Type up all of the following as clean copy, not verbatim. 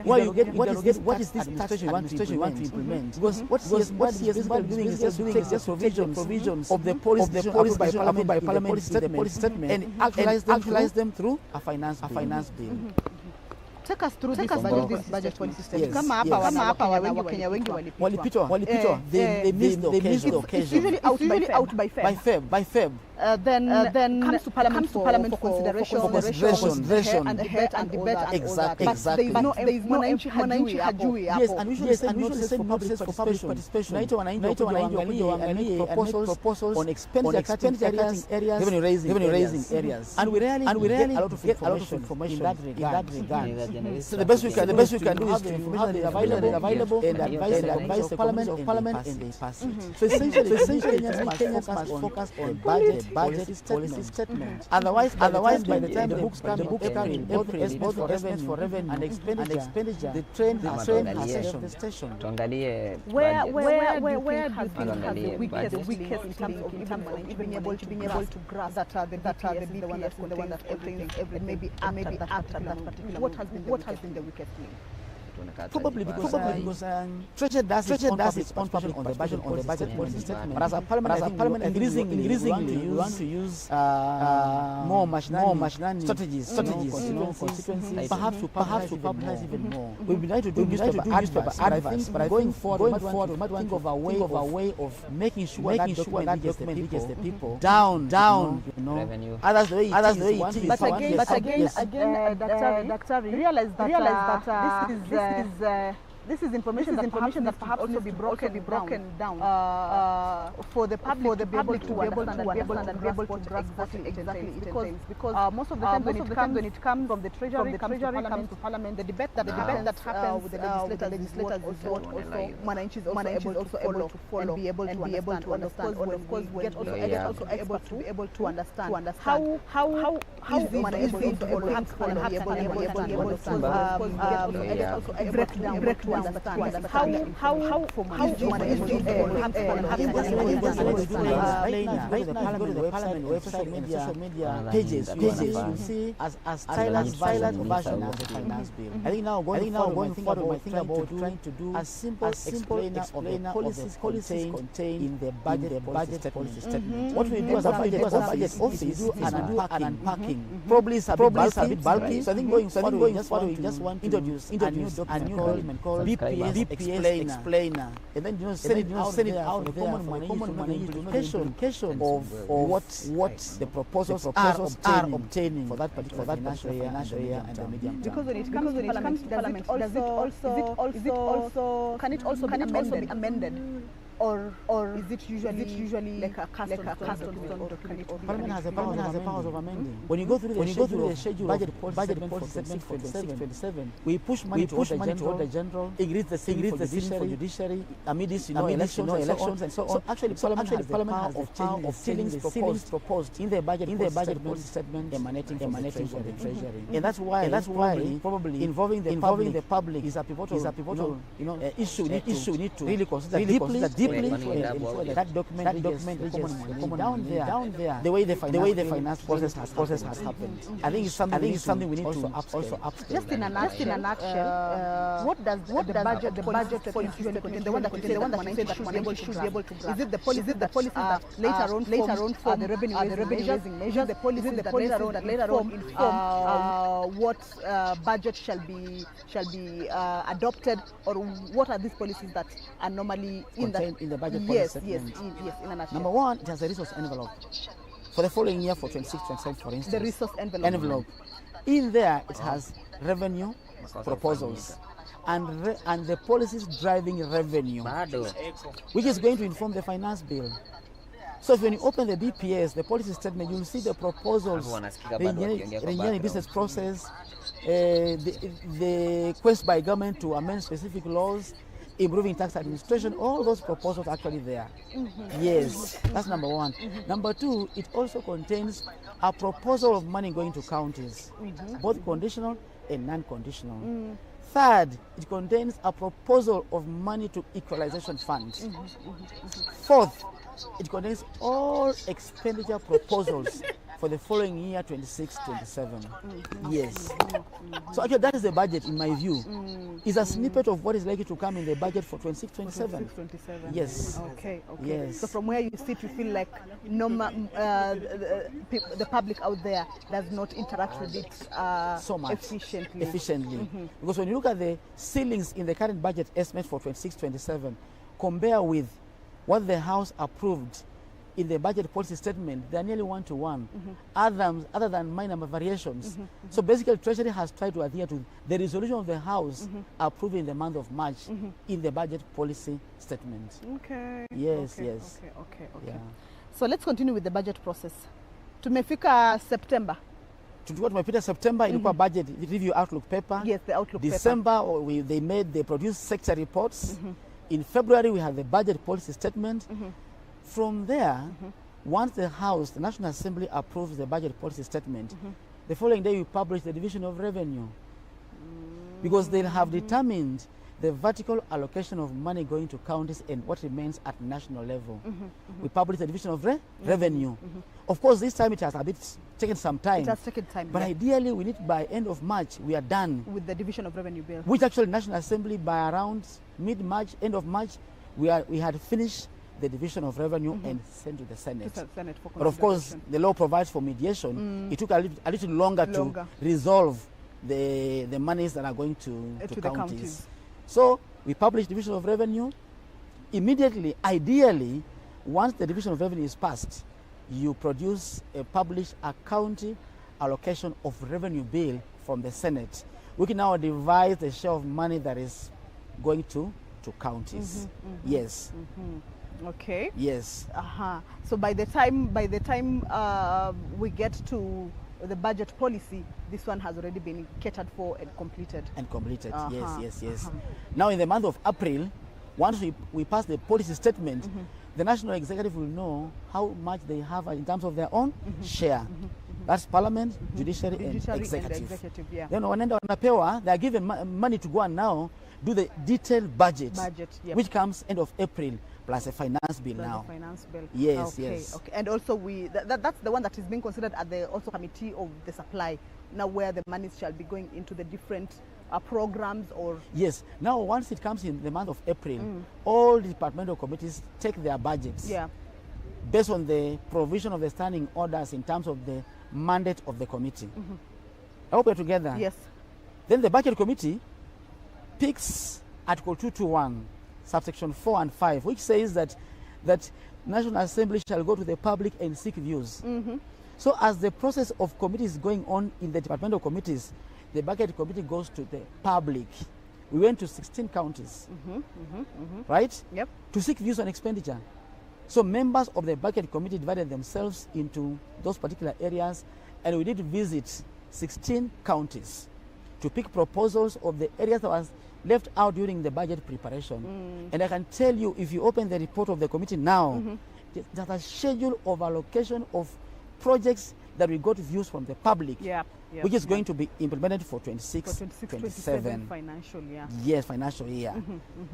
Why you get what is this administration you want to implement? Because what CS basically doing is just provisions of the policy approved by Parliament, the policy statement, and actualize them through a finance bill. Take us through this budget policy statement. Kama hapa Wakenya wengi walipitwa. They missed the occasion. It's usually out by Feb. Then comes to Parliament for consideration and debate. Exactly. But there is no mwananchi hajui hapo. Yes, and usually send public participation. Naito wananchi proposals on expenditure cutting areas, revenue raising areas. And we rarely get a lot of information in that regard. So the best we can do is to information that is available and advise the Parliament and they pass it. So essentially Kenyans must focus on budget policy statement. Otherwise by the time the books come in April, both for revenue and expenditure, the train has left the station. Tuangalie where do you think has the weakest in terms of being able to grasp that the BPS is the one that contains everything, maybe after that particular. What has been the weakest link? Probably because Treasury does its own public on the budget policy statement. But as a Parliament, increasingly we want to use more machinani strategies, constituencies, perhaps to publicize even more. We would like to do newspaper adverts, but going forward, we might think of a way of making sure that document reaches the people down, revenue. Others the way it is. But again, Dr. realize that this is information that perhaps also be broken down for the public to be able to understand and be able to grasp exactly it entails. Because most of the time when it comes from the Treasury comes to Parliament, the debate that happens with the legislators also Mwananchi is also able to follow and be able to understand. Of course, we get also experts to be able to understand how easy Mwananchi is to be able to understand. Break down understand how the Parliament website, social media pages, you see as silent version of the finance bill. I think now going forward, we think about trying to do a simple explainer of the policies contained in the budget policy statement. What we do as a budget office is do an unpacking. Probably it's a bit bulky. So I think going forward, we just want to introduce a new document called BPS explainer, and then send it out for common implication of what the proposals are obtaining for that particular financial year and the medium term. Because when it comes to Parliament, can it also be amended? Or is it usually like a cast on document? Parliament has the powers of amending. When you go through the schedule budget policy statement for 2027, we push money to the general, increase the ceiling for judiciary, amidst elections and so on. So actually, Parliament has the power of changing the ceilings proposed in the budget policy statement emanating from the Treasury. And that's why probably involving the public is a pivotal issue. We need to really consider deeply that document down there the way the finance process has happened. I think it's something we need to also upscale. Just in a nutshell, what does the budget policy usually contain? The one that should be able to grasp. Is it the policies that later on form the revenue raising measures? The policies that later on inform what budget shall be adopted, or what are these policies that are normally in the budget policy statement? Yes, in a nutshell. Number one, it has a resource envelope for the following year, for 26-27, for instance. The resource envelope. In there, it has revenue proposals and the policies driving revenue, which is going to inform the finance bill. So if when you open the BPS, the policy statement, you'll see the proposals, the engineering business process, the quest by government to amend specific laws, improving tax administration, all those proposals are actually there. Yes, that's number one. Number two, it also contains a proposal of money going to counties, both conditional and non-conditional. Third, it contains a proposal of money to equalization funds. Fourth, it contains all expenditure proposals for the following year, 26-27. Yes. So actually that is the budget in my view. It's a snippet of what is likely to come in the budget for 26-27. Yes. Okay. Yes. So from where you sit, you feel like the public out there does not interact with it so much efficiently. Because when you look at the ceilings in the current budget estimate for 26-27, compare with what the House approved in the budget policy statement, they are nearly 1-to-1, other than minor variations. So basically, Treasury has tried to adhere to the resolution of the House approved in the month of March in the budget policy statement. Okay. Yes. Okay. Yeah. So let's continue with the budget process. Tumefika September. Tumefika September, ilikuwa budget review outlook paper. Yes, the outlook December, paper. They produced sector reports. In February, we had the budget policy statement. From there, once the House, the National Assembly, approves the budget policy statement, the following day we publish the division of revenue. Because they'll have determined the vertical allocation of money going to counties and what remains at national level. We publish the division of revenue. Of course, this time it has taken some time. It has taken time. But ideally, we need by end of March, we are done. With the division of revenue bill. Which actually National Assembly, by around mid-March, end of March, we had finished the division of revenue and sent to the Senate. But of course, the law provides for mediation. It took a little longer to resolve the monies that are going to counties. So we publish division of revenue. Immediately, ideally, once the division of revenue is passed, you publish a county allocation of revenue bill from the Senate. We can now divide the share of money that is going to counties. Yes. Okay. Yes. So by the time we get to the budget policy, this one has already been catered for and completed. Yes. Now in the month of April, once we pass the policy statement, the National Executive will know how much they have in terms of their own share. That's Parliament, Judiciary and Executive. Then wanaenda wanapewa, they are given money to go and now do the detailed budget, which comes end of April. Plus a finance bill now. Finance bill. Yes. Okay. And also that's the one that is being considered at the also committee of the supply. Now where the monies shall be going into the different programs or. Yes. Now once it comes in the month of April, all departmental committees take their budgets. Yeah. Based on the provision of the standing orders in terms of the mandate of the committee. I hope we're together. Yes. Then the budget committee picks Article 221. Subsection 4 and 5, which says that National Assembly shall go to the public and seek views. So as the process of committees is going on in the departmental committees, the budget committee goes to the public. We went to 16 counties, right? Yep. To seek views on expenditure. So members of the budget committee divided themselves into those particular areas, and we did visit 16 counties to pick proposals of the areas that was left out during the budget preparation. And I can tell you, if you open the report of the committee now, there's a schedule of allocation of projects that we got views from the public, which is going to be implemented for 26-27 financial year. Yes, financial year.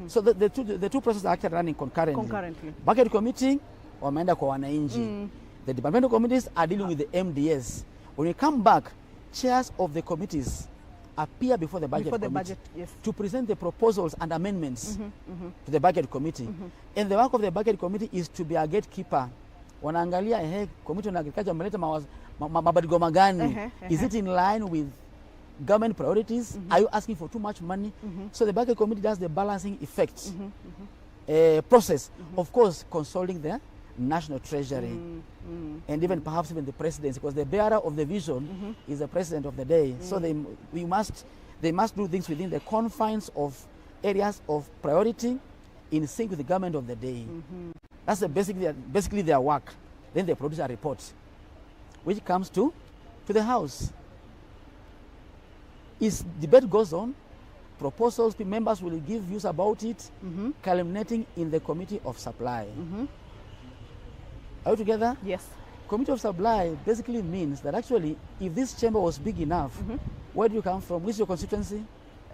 So the two processes are actually running concurrently. Budget committee, wameenda kwa wananchi. The departmental committees are dealing with the MDS. When we come back, chairs of the committees appear before the budget committee to present the proposals and amendments to the budget committee. And the work of the budget committee is to be a gatekeeper. Wanaangalia committee on agriculture wameleta mabadiliko magani. Is it in line with government priorities? Are you asking for too much money? So the budget committee does the balancing effect process, of course consulting the National Treasury and even perhaps even the presidency, because the bearer of the vision is the president of the day. So they must do things within the confines of areas of priority in sync with the government of the day. That's basically their work. Then they produce a report which comes to the House. Debate goes on, proposals, members will give views about it, culminating in the Committee of Supply. Are you together? Yes. Committee of Supply basically means that actually, if this chamber was big enough, where do you come from? Which is your constituency?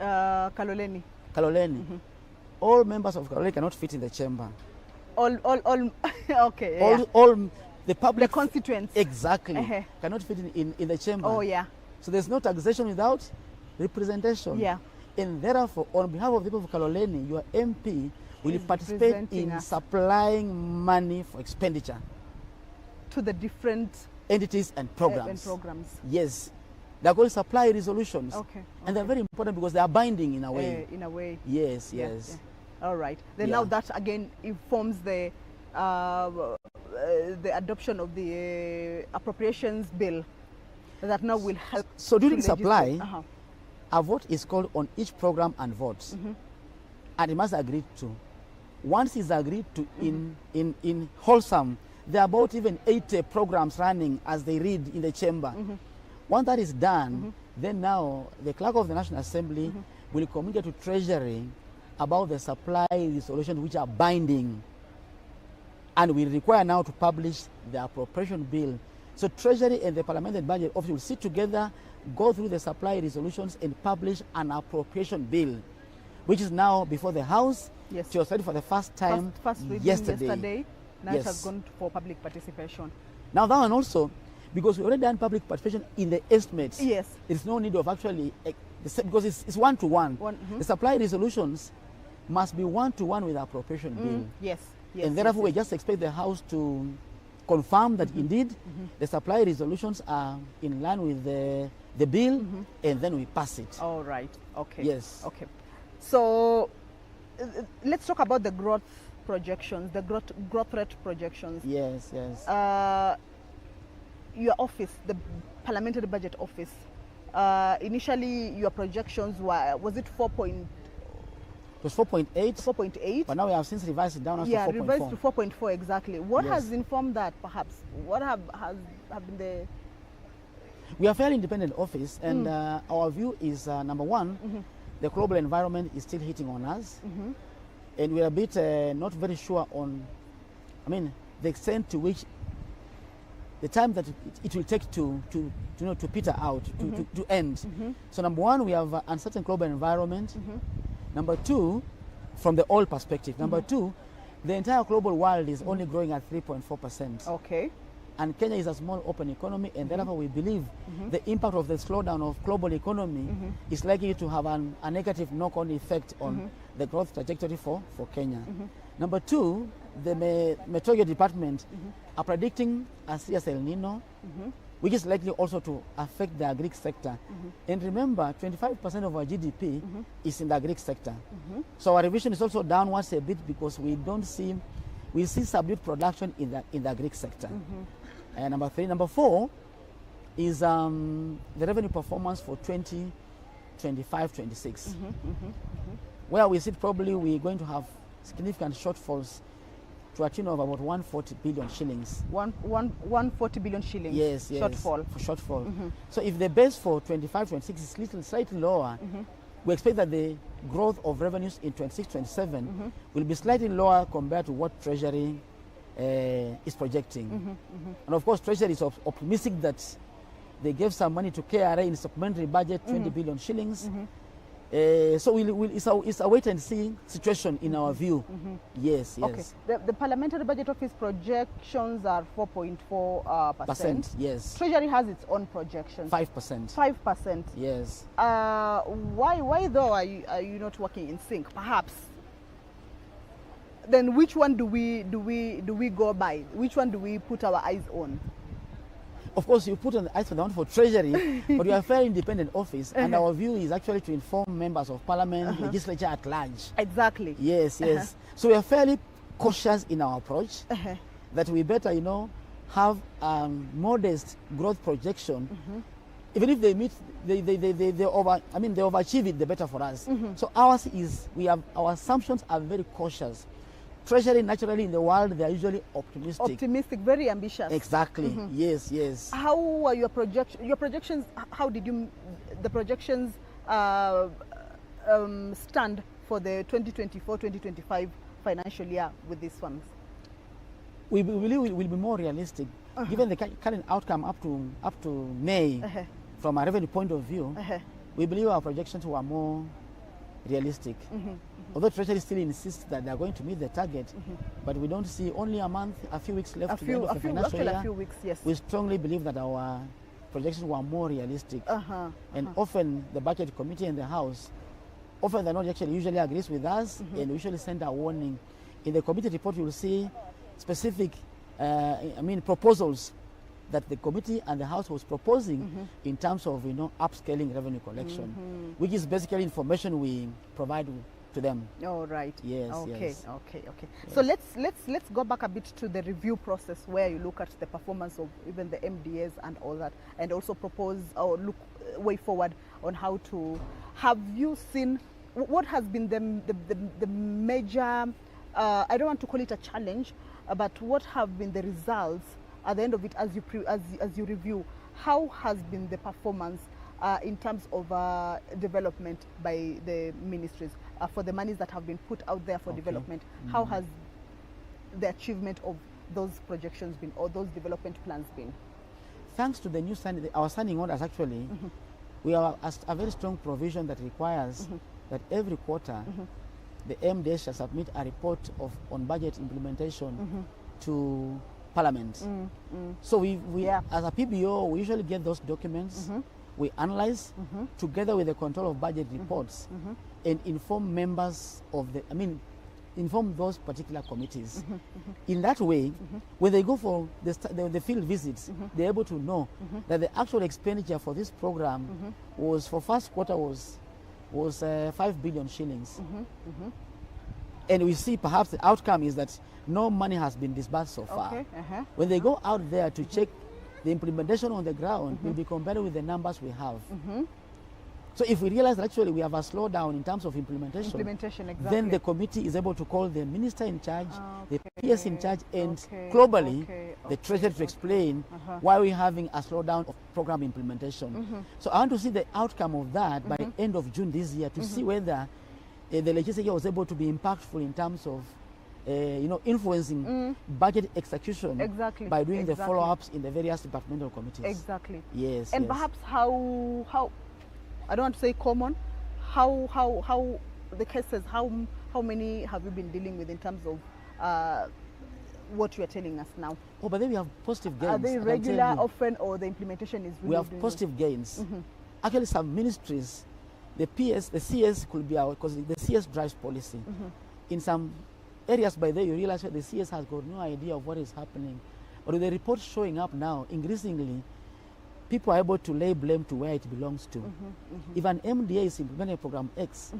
Kaloleni. Kaloleni. All members of Kaloleni cannot fit in the chamber. All okay. All the public the constituents exactly cannot fit in the chamber. Oh yeah. So there's no taxation without representation. Yeah. And therefore, on behalf of the people of Kaloleni, your MP will participate in supplying money for expenditure to the different entities and programs. Yes. They're called supply resolutions. Okay. And they're very important because they are binding in a way. In a way. Yes, yes. Yeah. All right. Then now that again informs the adoption of the appropriations bill that now will help. So during supply, a vote is called on each program and votes. And it must agree to. Once it's agreed to in wholesome, there are about even 80 programs running as they read in the chamber. Once that is done, then now the clerk of the National Assembly will communicate to Treasury about the supply resolutions which are binding, and we require now to publish the appropriation bill. So Treasury and the Parliamentary Budget Office will sit together, go through the supply resolutions and publish an appropriation bill, which is now before the House. Yes. It was ready for the first time first reading yesterday. Now it has gone for public participation. Now that one also, because we already done public participation in the estimates. Yes. There's no need of actually, because it's one-to-one. The supply resolutions must be one-to-one with the appropriation bill. Yes. Yes. And therefore we just expect the House to confirm that indeed the supply resolutions are in line with the bill, and then we pass it. All right. Okay. Yes. Okay. So let's talk about the growth projections, the growth rate projections. Yes, yes. Your office, the Parliamentary Budget Office, initially your projections were, was it 4 point? It was 4.8. 4.8. But now we have since revised it down to 4.4. Yeah, revised to 4.4 exactly. What has informed that, perhaps? What have been the... We are a fairly independent office, and our view is, number one, the global environment is still hitting on us, and we are a bit not very sure on, the extent to which the time that it will take to peter out, to end. So number one, we have an uncertain global environment. Number two, from the oil perspective. Number two, the entire global world is only growing at 3.4%. Okay. And Kenya is a small open economy, and therefore we believe the impact of the slowdown of global economy is likely to have a negative knock-on effect on the growth trajectory for Kenya. Number two, the Meteorology Department are predicting a serious El Nino, which is likely also to affect the agri sector. And remember, 25% of our GDP is in the agri sector. So our revision is also downwards a bit because we see subdued production in the agri sector. And number three. Number four is the revenue performance for 2025-26, where we see probably we're going to have significant shortfalls to a tune of about 140 billion shillings. 140 billion shillings. Yes, shortfall. So if the base for 25-26 is slightly lower, we expect that the growth of revenues in 26-27 will be slightly lower compared to what Treasury is projecting. And of course, Treasury is optimistic that they gave some money to KRA in supplementary budget, 20 billion shillings. So it's a wait and see situation in our view. Yes, yes. Okay. The Parliamentary Budget Office projections are 4.4%. Yes. Treasury has its own projections. 5%. 5%. Yes. Why though are you not working in sync? Perhaps. Then which one do we go by? Which one do we put our eyes on? Of course, you put on the eyes for the one for Treasury, but we are a very independent office, and our view is actually to inform members of Parliament, legislature at large. Exactly. Yes, yes. So we are fairly cautious in our approach, that we better, have modest growth projection. Even if they meet, they overachieve it, the better for us. So ours is, our assumptions are very cautious. Treasury, naturally, in the world, they are usually optimistic. Optimistic, very ambitious. Exactly. Yes, yes. How are your projections? How did the projections stand for the 2024-2025 financial year with these ones? We believe we will be more realistic, given the current outcome up to May. From a revenue point of view, we believe our projections were more realistic. Although Treasury still insists that they are going to meet the target, but we don't see only a month, a few weeks left to the end of the financial year. A few weeks, yes. We strongly believe that our projections were more realistic. And often the budget committee and the House, often the not actually usually agrees with us, and we usually send a warning. In the committee report, you will see specific, proposals that the committee and the House was proposing in terms of, upscaling revenue collection, which is basically information we provide to them. Oh, right. Yes. Okay. Yes. Okay. Yes. So let's go back a bit to the review process where you look at the performance of even the MDAs and all that, and also propose or look way forward on how to. Have you seen what has been the major? I don't want to call it a challenge, but what have been the results at the end of it as you review? How has been the performance in terms of development by the ministries for the monies that have been put out there for development? How has the achievement of those projections been, or those development plans been? Thanks to the new our standing orders, actually, we have a very strong provision that requires that every quarter the MDA shall submit a report on budget implementation to Parliament. So we as a PBO, we usually get those documents, we analyze together with the control of budget reports and inform members of inform those particular committees. In that way, when they go for the field visits, they're able to know that the actual expenditure for this program was, for first quarter, was 5 billion shillings. And we see perhaps the outcome is that no money has been disbursed so far. When they go out there to check the implementation on the ground, will be compared with the numbers we have. So if we realize that actually we have a slowdown in terms of implementation, exactly, then the committee is able to call the minister in charge, the PS in charge, and globally the treasury to explain why we're having a slowdown of program implementation. So I want to see the outcome of that by end of June this year to see whether the legislature was able to be impactful in terms of influencing budget execution by doing the follow-ups in the various departmental committees. Exactly. Yes. And perhaps how I don't want to say common, how the cases, how many have you been dealing with in terms of what you are telling us now? Oh, but then we have positive gains. Are they regular, often, or the implementation is really? We have positive gains. Actually, some ministries, the CS could be our, because the CS drives policy. In some areas by there, you realize that the CS has got no idea of what is happening. But with the reports showing up now, increasingly, people are able to lay blame to where it belongs to. If an MDA is implementing program X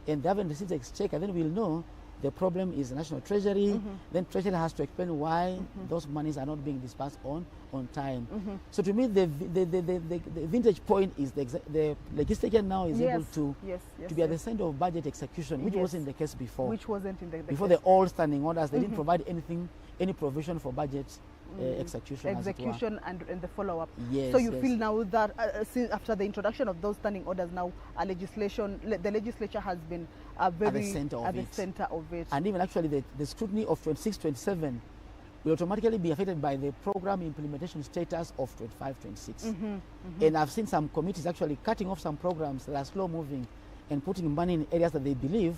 and they haven't received the exchequer, then we'll know the problem is the National Treasury. Then Treasury has to explain why those monies are not being disbursed on time. So to me, the vintage point is the legislature now is able to be at the center of budget execution, which wasn't the case before. Which wasn't in the before the old standing orders, they didn't provide any provision for budget execution and the follow-up. Yes, so you feel now that since after the introduction of those standing orders, now the legislature has been very at the center of it. And even actually the scrutiny of 26-27 will automatically be affected by the program implementation status of 25-26. And I've seen some committees actually cutting off some programs that are slow moving and putting money in areas that they believe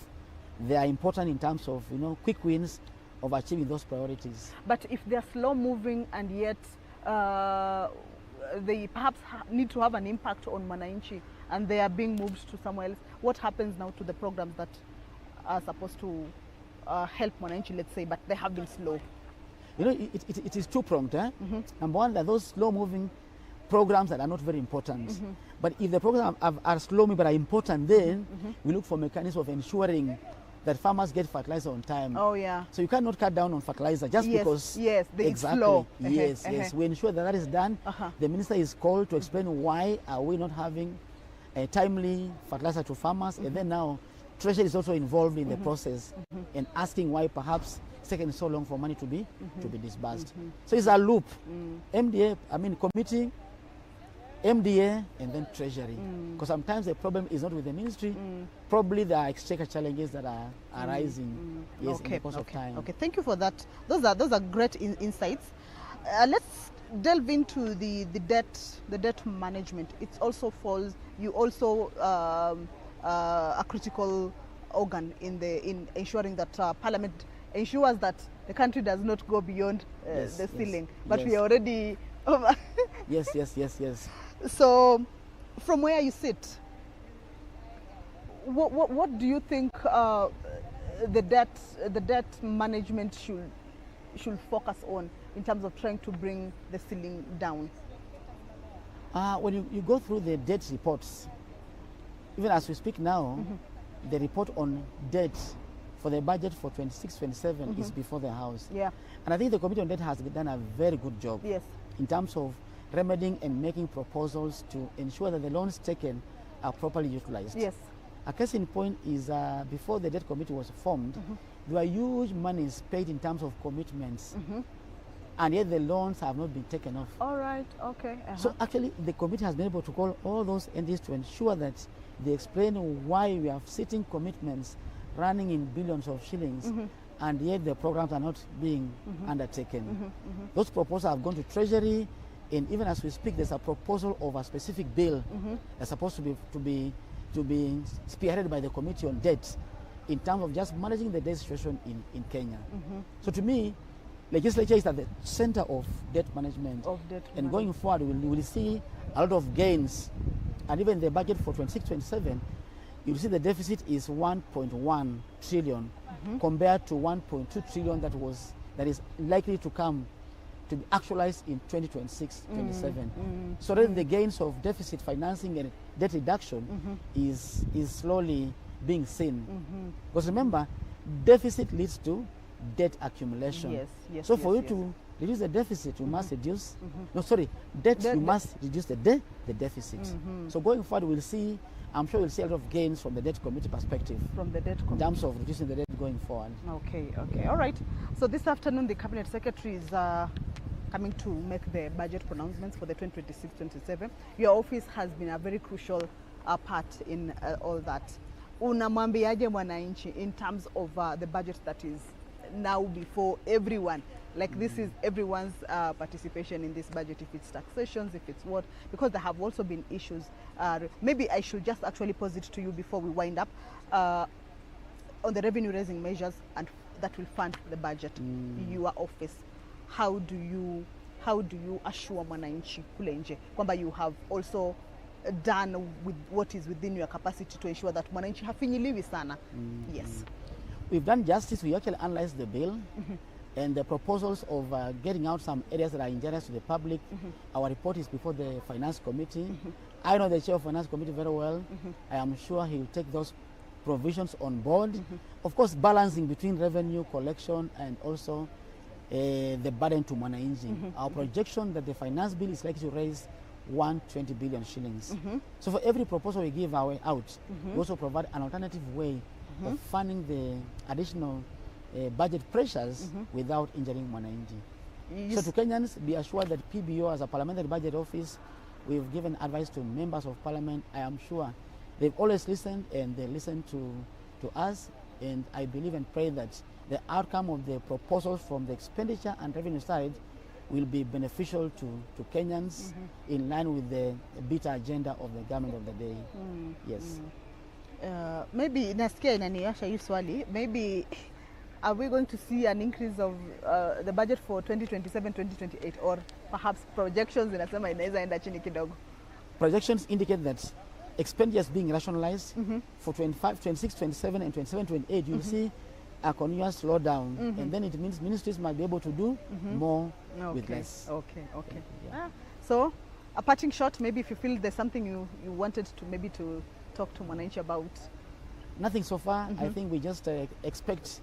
they are important in terms of quick wins of achieving those priorities. But if they're slow moving and yet they perhaps need to have an impact on Mwananchi and they are being moved to somewhere else, what happens now to the programs that are supposed to help Mwananchi, let's say, but they have been slow? It is two-pronged. Number one, that those slow-moving programs that are not very important. But if the programs are slow-moving but are important, then we look for mechanisms of ensuring that farmers get fertilizer on time. Oh, yeah. So you cannot cut down on fertilizer just because... Yes, it's slow. Yes. We ensure that is done. The minister is called to explain why are we not having a timely fertilizer to farmers. And then now, Treasury is also involved in the process and asking why perhaps it's taken so long for money to be disbursed. So it's a loop. MDA, committee, MDA, and then Treasury. Because sometimes the problem is not with the ministry. Probably there are exchequer challenges that are arising in the course of time. Okay, thank you for that. Those are great insights. Let's delve into the debt management. It also falls. You also a critical organ in ensuring that Parliament ensures that the country does not go beyond the ceiling. But we are already over. Yes. So, from where you sit, what do you think the debt management should focus on in terms of trying to bring the ceiling down? When you go through the debt reports, even as we speak now, the report on debt for the budget for 26-27 is before the House. Yeah. And I think the Committee on Debt has done a very good job in terms of remedying and making proposals to ensure that the loans taken are properly utilized. Yes. A case in point is before the Debt Committee was formed, there were huge monies paid in terms of commitments, and yet the loans have not been taken off. All right, okay. So actually the committee has been able to call all those entities to ensure that they explain why we have sitting commitments running in billions of shillings, and yet the programs are not being undertaken. Those proposals have gone to Treasury, and even as we speak, there's a proposal of a specific bill that's supposed to be spearheaded by the Committee on Debt in terms of just managing the debt situation in Kenya. So to me, legislature is at the center of debt management. And going forward, we will see a lot of gains. And even the budget for 26-27, you'll see the deficit is 1.1 trillion compared to 1.2 trillion that is likely to come to be actualized in 2026-27. So then the gains of deficit financing and debt reduction is slowly being seen. Because remember, deficit leads to debt accumulation. So for you to reduce the deficit, you must reduce, debt, you must reduce the deficit. So going forward, we'll see, I'm sure we'll see a lot of gains from the debt committee perspective. From the debt committee. In terms of reducing the debt going forward. Okay, all right. So this afternoon, the Cabinet Secretary is coming to make the budget pronouncements for the 2026-27. Your office has been a very crucial part in all that. Unamwambiaje mwananchi in terms of the budget that is now before everyone? Like this is everyone's participation in this budget, if it's taxations, if it's what, because there have also been issues. Maybe I should just actually pose it to you before we wind up on the revenue raising measures and that will fund the budget. Your office, how do you assure mwananchi kule nje kwamba you have also done with what is within your capacity to ensure that mwananchi hafinyiliwi sana? Yes. We've done justice. We actually analyzed the bill and the proposals of getting out some areas that are injurious to the public. Our report is before the Finance Committee. I know the chair of Finance Committee very well. I am sure he will take those provisions on board. Of course, balancing between revenue collection and also the burden to mwananchi. Our projection that the finance bill is likely to raise 120 billion shillings. So for every proposal we give out, we also provide an alternative way of funding the additional budget pressures without injuring mwananchi. So to Kenyans, be assured that PBO as a parliamentary budget office, we've given advice to members of parliament. I am sure they've always listened and they listen to us, and I believe and pray that the outcome of the proposals from the expenditure and revenue side will be beneficial to Kenyans in line with the beta agenda of the government of the day. Yes. Maybe nasikia inaniasha hii swali, maybe are we going to see an increase of the budget for 2027-2028, or perhaps projections inasema inaweza enda chini kidogo? Projections indicate that expenditures being rationalized for 26-27 and 27-28, you'll see a continuous slowdown, and then it means ministries might be able to do more with less. Okay. Yeah. So, a parting shot, maybe if you feel there's something you wanted to maybe to talk to mwananchi about. Nothing so far. I think we just expect,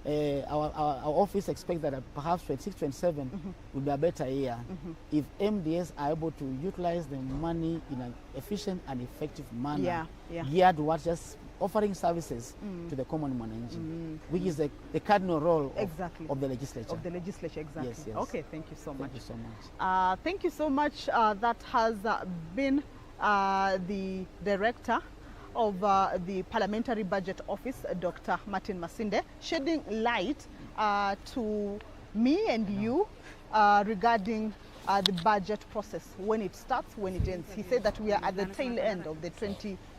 our office expects that perhaps 26-27 will be a better year if MDS are able to utilize the money in an efficient and effective manner, geared towards just offering services to the common mwananchi, which is the cardinal role of the legislature. Of the legislature, exactly. Yes. Okay, thank you so much. Thank you so much. Thank you so much. That has been the director of the Parliamentary Budget Office, Dr. Martin Masinde, shedding light to me and you regarding the budget process, when it starts, when it ends. He said that we are at the tail end of the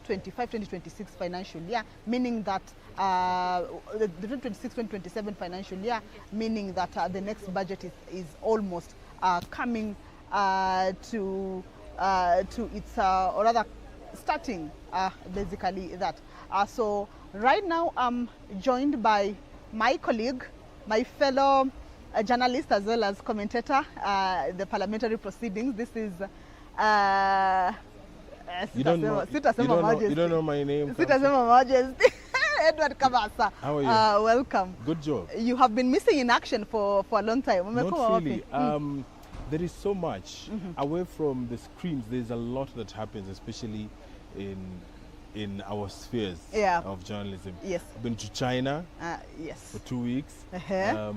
2025-2026 financial year, meaning that the 2026-2027 financial year, meaning that the next budget is almost coming to its, or rather starting basically that. So right now I'm joined by my colleague, my fellow journalist as well as commentator, the parliamentary proceedings. This is you don't know my name. Edward Kabasa. How are you? Welcome. Good job. You have been missing in action for a long time. Not really. There is so much away from the screens. There's a lot that happens, especially in our spheres of journalism. Yes. I've been to China yes. for 2 weeks,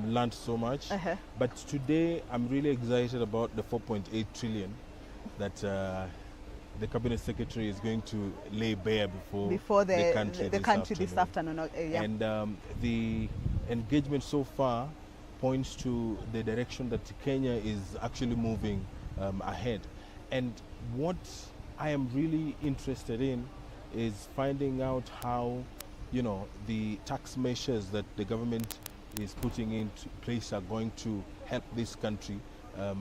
learned so much. But today I'm really excited about the 4.8 trillion that the Cabinet Secretary is going to lay bare before the country this afternoon. And the engagement so far points to the direction that Kenya is actually moving ahead. And what I am really interested in is finding out how, you know, the tax measures that the government is putting into place are going to help this country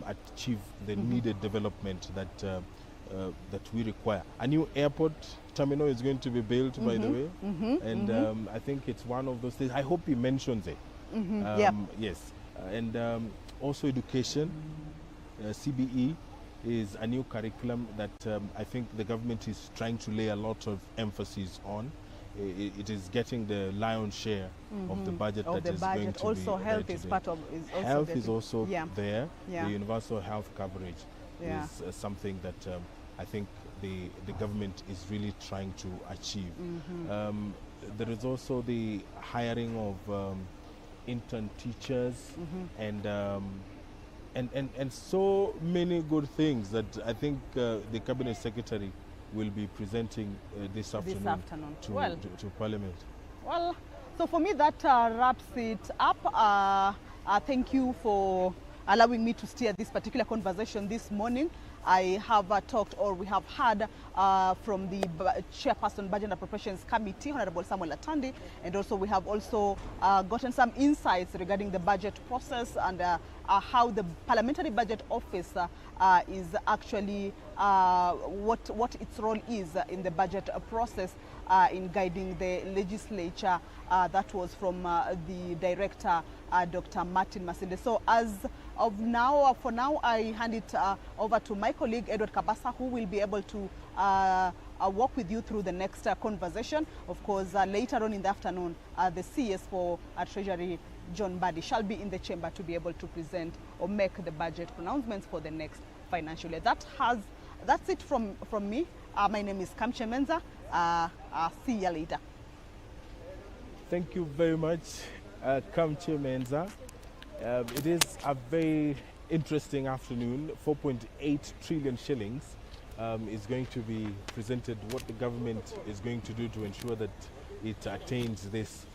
achieve the needed development that we require. A new airport terminal is going to be built, by the way, and I think it's one of those things. I hope he mentions it. Yes, and also education, CBE is a new curriculum that I think the government is trying to lay a lot of emphasis on. It is getting the lion's share of the budget that is going to also be health there is today. part of Health is also there. Yeah. The universal health coverage is something that I think the government is really trying to achieve. There is also the hiring of intern teachers and so many good things that I think the Cabinet Secretary will be presenting this afternoon to Parliament. Well, so for me that wraps it up. Thank you for allowing me to steer this particular conversation this morning. I have talked, or we have heard from the Chairperson Budget and Appropriations Committee, Honorable Samuel Atandi, and also we have also gotten some insights regarding the budget process and how the Parliamentary Budget Office is actually, what its role is in the budget process in guiding the legislature. That was from the Director, Dr. Martin Masinde. So as of now, for now, I hand it over to my colleague, Edward Kabasa, who will be able to walk with you through the next conversation. Of course, later on in the afternoon, the CS for Treasury, John Badi, shall be in the chamber to be able to present or make the budget pronouncements for the next financial year. That's it from me. My name is Kamche Menza. See you later. Thank you very much, Kamche Menza. It is a very interesting afternoon. 4.8 trillion shillings is going to be presented. What the government is going to do to ensure that it attains this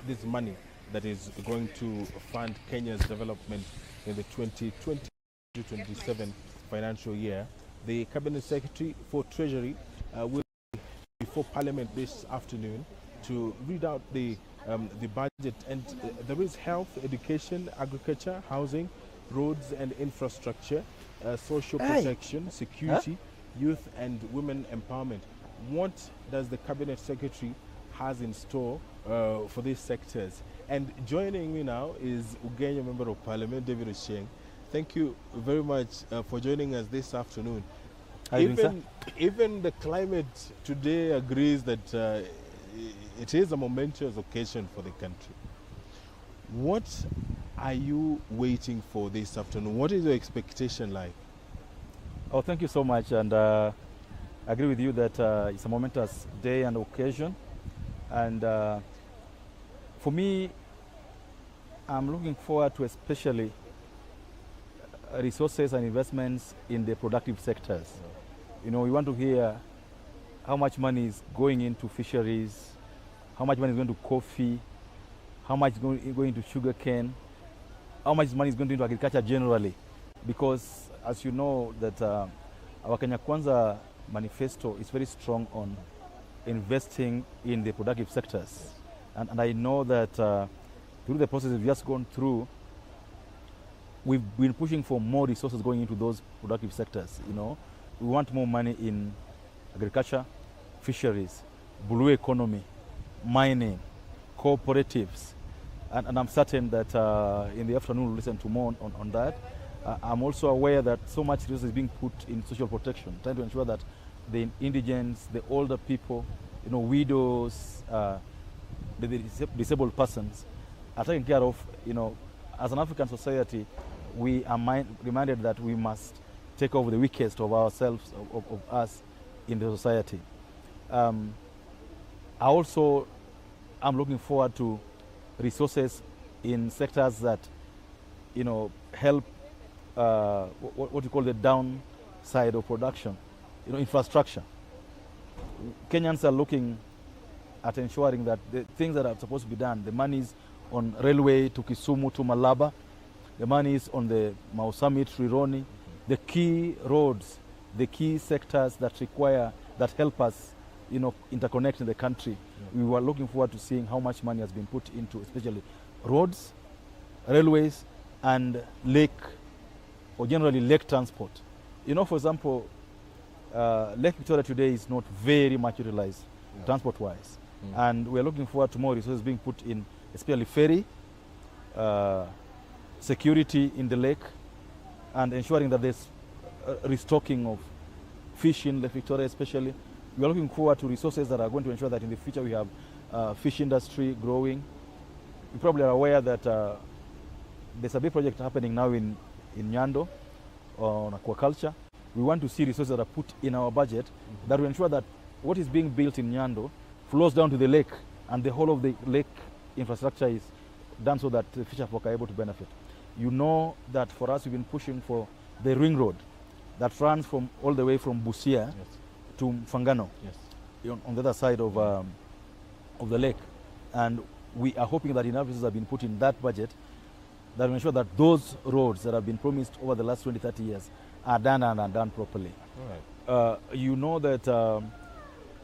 this money that is going to fund Kenya's development in the 2020-2027 financial year. The Cabinet Secretary for Treasury will be before Parliament this afternoon to read out the budget, and there is health, education, agriculture, housing, roads and infrastructure, social protection, security, youth and women empowerment. What does the Cabinet Secretary has in store for these sectors? And joining me now is Ugenya Member of Parliament, David Ochieng. Thank you very much for joining us this afternoon. Even the climate today agrees that it is a momentous occasion for the country. What are you waiting for this afternoon? What is your expectation like? Oh, thank you so much, and I agree with you that it's a momentous day and occasion. And for me, I'm looking forward to especially resources and investments in the productive sectors. You know, we want to hear how much money is going into fisheries, how much money is going to coffee, how much is going to sugarcane, how much money is going into agriculture generally. Because as you know that our Kenya Kwanza manifesto is very strong on investing in the productive sectors. And I know that through the process we've just gone through, we've been pushing for more resources going into those productive sectors. You know, we want more money in agriculture, fisheries, blue economy, mining, cooperatives, and I'm certain that in the afternoon we'll listen to more on that. I'm also aware that so much resources is being put in social protection, trying to ensure that the indigents, the older people, you know, widows, the disabled persons are taken care of. You know, as an African society, we are reminded that we must take over the weakest of ourselves, of us in the society. I also am looking forward to resources in sectors that, you know, help what you call the downside of production, you know, infrastructure. Kenyans are looking at ensuring that the things that are supposed to be done, the money is on railway to Kisumu to Malaba, the money is on the Mau Summit, Rironi, the key roads, the key sectors that help us, you know, interconnect in the country. We were looking forward to seeing how much money has been put into, especially roads, railways, and lake, or generally lake transport. You know, for example, Lake Victoria today is not very much utilized transport-wise. And we're looking forward to more resources being put in, especially ferry, security in the lake, and ensuring that there's restocking of fish in Lake Victoria especially. We are looking forward to resources that are going to ensure that in the future we have fish industry growing. You probably are aware that there's a big project happening now in Nyando on aquaculture. We want to see resources that are put in our budget that will ensure that what is being built in Nyando flows down to the lake, and the whole of the lake infrastructure is done so that the fisher folk are able to benefit. You know that for us we've been pushing for the ring road that runs from all the way from Busia to Mfangano, on the other side of the lake. And we are hoping that enough resources have been put in that budget that will ensure that those roads that have been promised over the last 20-30 years are done and are done properly. You know that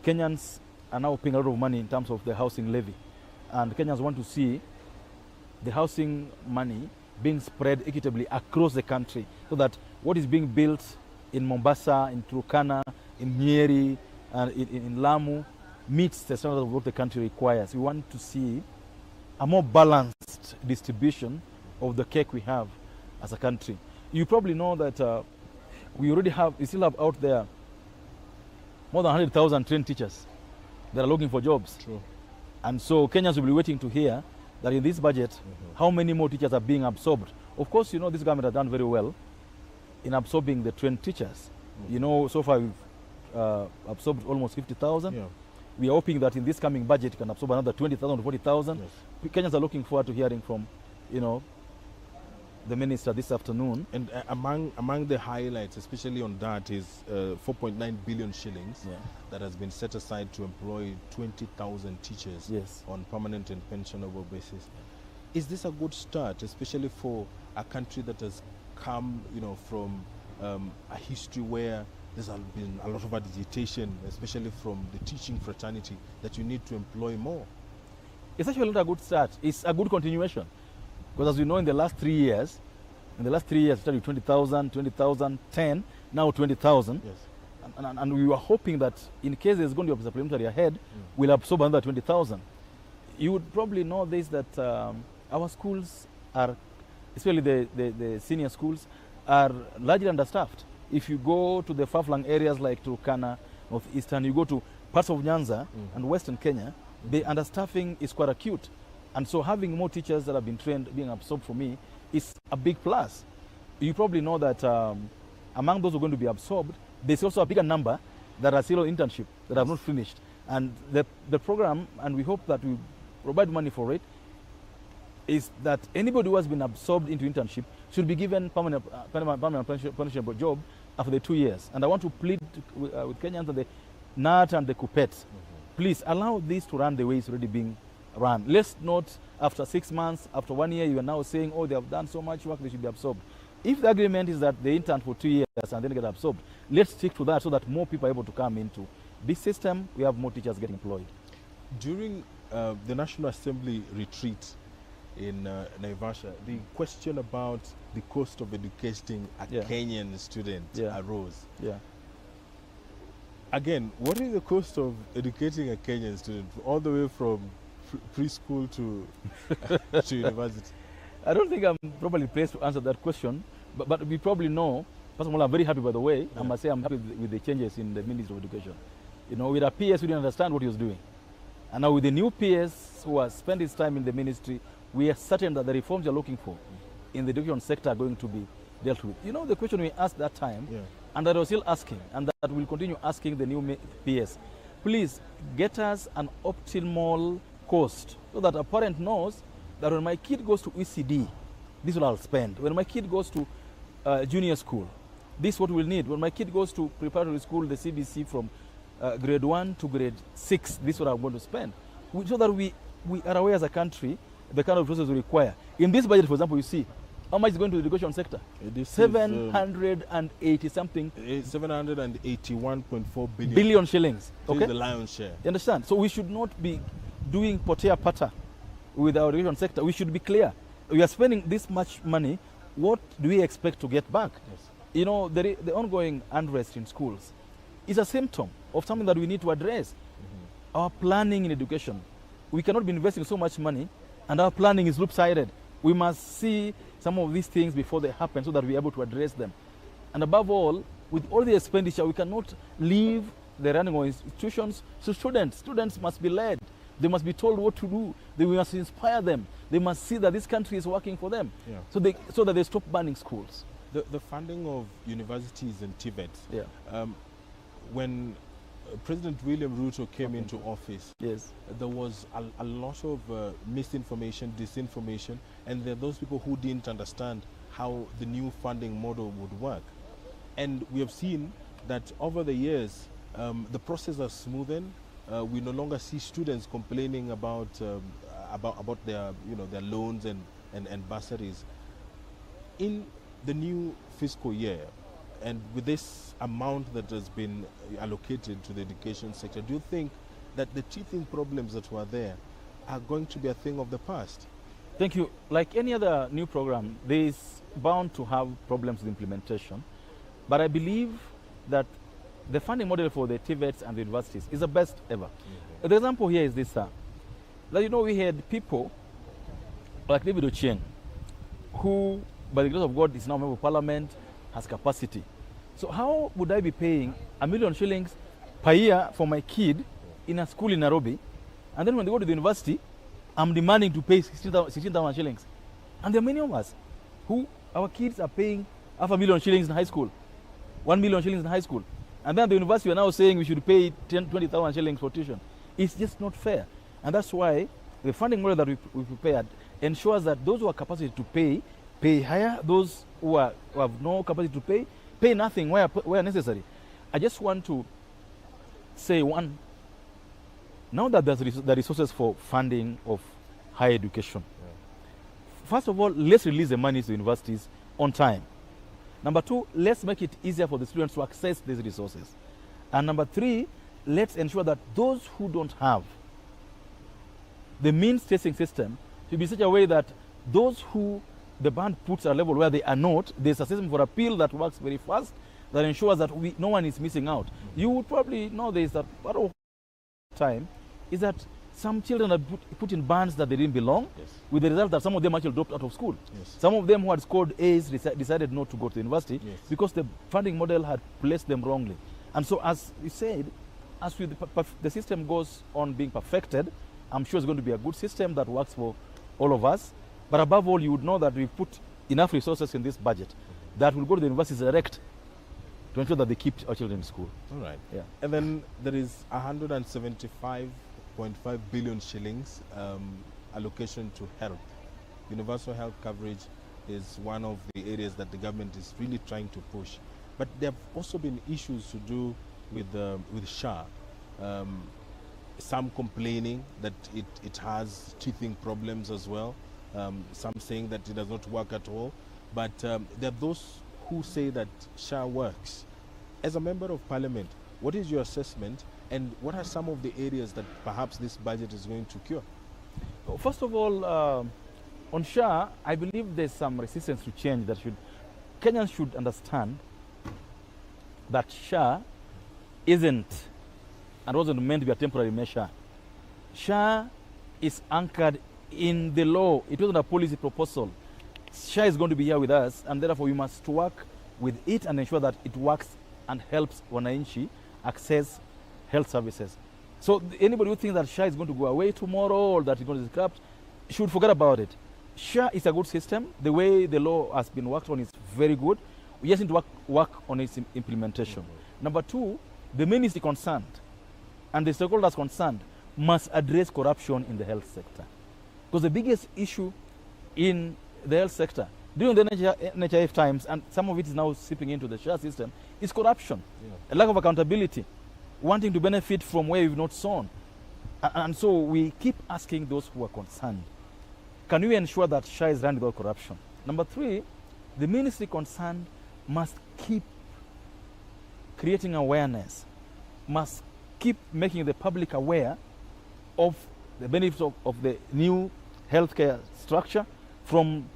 Kenyans are now paying a lot of money in terms of the housing levy, and Kenyans want to see the housing money being spread equitably across the country, so that what is being built in Mombasa, in Turkana, in Nyeri, and in Lamu meets the standards of what the country requires. We want to see a more balanced distribution of the cake we have as a country. You probably know that we still have out there more than 100,000 trained teachers that are looking for jobs. True. And so Kenyans will be waiting to hear that in this budget, how many more teachers are being absorbed. Of course, you know, this government has done very well in absorbing the trained teachers. You know, so far we've absorbed almost 50,000. We are hoping that in this coming budget it can absorb another 20,000 to 40,000. Kenyans are looking forward to hearing from, you know, the minister this afternoon. And among the highlights, especially on that, is 4.9 billion shillings that has been set aside to employ 20,000 teachers on permanent and pensionable basis. Is this a good start, especially for a country that has come, you know, from a history where there's been a lot of agitation, especially from the teaching fraternity, that you need to employ more? It's actually not a good start. It's a good continuation. Because as you know, in the last 3 years, we started with 20,000, 20,000, 10, now 20,000. And we were hoping that in case there's going to be a supplementary ahead, we'll absorb another 20,000. You would probably know this, that our schools are, especially the senior schools, are largely understaffed. If you go to the far-flung areas like Turkana, Northeastern, you go to parts of Nyanza and Western Kenya, the understaffing is quite acute. And so having more teachers that have been trained being absorbed for me is a big plus. You probably know that among those who are going to be absorbed, there's also a bigger number that are still on internship that have not finished. And the program, and we hope that we provide money for it, is that anybody who has been absorbed into internship should be given permanent pensionable job after the 2 years. And I want to plead with Kenyans and the NAT and the KUPPET, please allow this to run the way it's already being run. Let's not, after 6 months, after 1 year, you are now saying, oh, they have done so much work, they should be absorbed. If the agreement is that they intern for 2 years and then get absorbed, let's stick to that so that more people are able to come into this system. We have more teachers getting employed. During the National Assembly retreat in Naivasha, the question about the cost of educating a Kenyan student arose. Yeah. Again, what is the cost of educating a Kenyan student all the way from preschool to to university? I don't think I'm probably placed to answer that question, but we probably know. First of all, I'm very happy, by the way. I must say I'm happy with the changes in the Ministry of Education. You know, with our PS, we didn't understand what he was doing. And now with the new PS who has spent his time in the ministry, we are certain that the reforms you're looking for in the education sector are going to be dealt with. You know, the question we asked that time, and that I was still asking, and that we'll continue asking the new PS, please get us an optimal cost so that a parent knows that when my kid goes to ECD, this is what I'll spend. When my kid goes to junior school, this is what we'll need. When my kid goes to preparatory school, the CBC from grade 1 to grade 6, this is what I'm going to spend. So that we are aware as a country the kind of resources we require. In this budget, for example, you see how much is going to the education sector? 780 something. 781.4 billion shillings. Okay. The lion's share. You understand? So we should not be doing potea pata with our education sector. We should be clear. We are spending this much money. What do we expect to get back? Yes. You know, the ongoing unrest in schools is a symptom of something that we need to address. Our planning in education. We cannot be investing so much money and our planning is loop-sided. We must see some of these things before they happen so that we are able to address them. And above all, with all the expenditure, we cannot leave the running of institutions to students. Students must be led. They must be told what to do. We must inspire them. They must see that this country is working for them. Yeah. So that they stop banning schools. The funding of universities and TVETs, when President William Ruto came into office, there was a lot of misinformation, disinformation, and there are those people who didn't understand how the new funding model would work. And we have seen that over the years, the process has smoothened. We no longer see students complaining about their their loans and bursaries. In the new fiscal year, and with this amount that has been allocated to the education sector, do you think that the teething problems that were there are going to be a thing of the past? Thank you. Like any other new program, there is bound to have problems with implementation. But I believe that the funding model for the TVETs and the universities is the best ever. The example here is this, that we had people like David Ochieng, who, by the grace of God, is now a member of parliament, has capacity. So how would I be paying $1 million shillings per year for my kid in a school in Nairobi, and then when they go to the university, I'm demanding to pay 16,000 shillings? And there are many of us who, our kids are paying $500,000 shillings in high school, 1 million shillings in high school. And then at the university, we're now saying we should pay 20,000 shillings for tuition. It's just not fair. And that's why the funding model that we prepared ensures that those who have capacity to pay higher. Those who have no capacity to pay nothing where necessary. I just want to say one, now that there's the resources for funding of higher education, first of all, let's release the money to universities on time. Number two, let's make it easier for the students to access these resources. And number three, let's ensure that those who don't have the means testing system should be in such a way that those who the band puts at a level where they are not, there's a system for appeal that works very fast, that ensures that no one is missing out. You would probably know this, that part of time is that some children are put in bands that they didn't belong, with the result that some of them actually dropped out of school. Some of them who had scored A's decided not to go to the university because the funding model had placed them wrongly. And so, as we said, as the system goes on being perfected, I'm sure it's going to be a good system that works for all of us. But above all, you would know that we put enough resources in this budget that will go to the universities direct to ensure that they keep our children in school. All right. Yeah. And then there is 175.5 billion shillings allocation to health. Universal health coverage is one of the areas that the government is really trying to push. But there have also been issues to do with SHA. Some complaining that it has teething problems as well. Some saying that it does not work at all. But there are those who say that SHA works. As a member of parliament, what is your assessment, and what are some of the areas that perhaps this budget is going to cure? First of all, on SHA, I believe there's some resistance to change that Kenyans should understand that SHA isn't and wasn't meant to be a temporary measure. SHA is anchored in the law. It wasn't a policy proposal. SHA is going to be here with us, and therefore we must work with it and ensure that it works and helps wananchi access health services. So anybody who thinks that SHA is going to go away tomorrow or that it's going to be scrapped should forget about it. SHA is a good system. The way the law has been worked on is very good. We just need to work on its implementation. Number two, the ministry concerned and the stakeholders concerned must address corruption in the health sector. Because the biggest issue in the health sector during the NHIF times, and some of it is now seeping into the SHA system, is corruption, a lack of accountability, wanting to benefit from where we've not sown. And so we keep asking those who are concerned, can we ensure that SHA is run without corruption? Number three, the ministry concerned must keep creating awareness, must keep making the public aware of the benefits of the new healthcare structure, from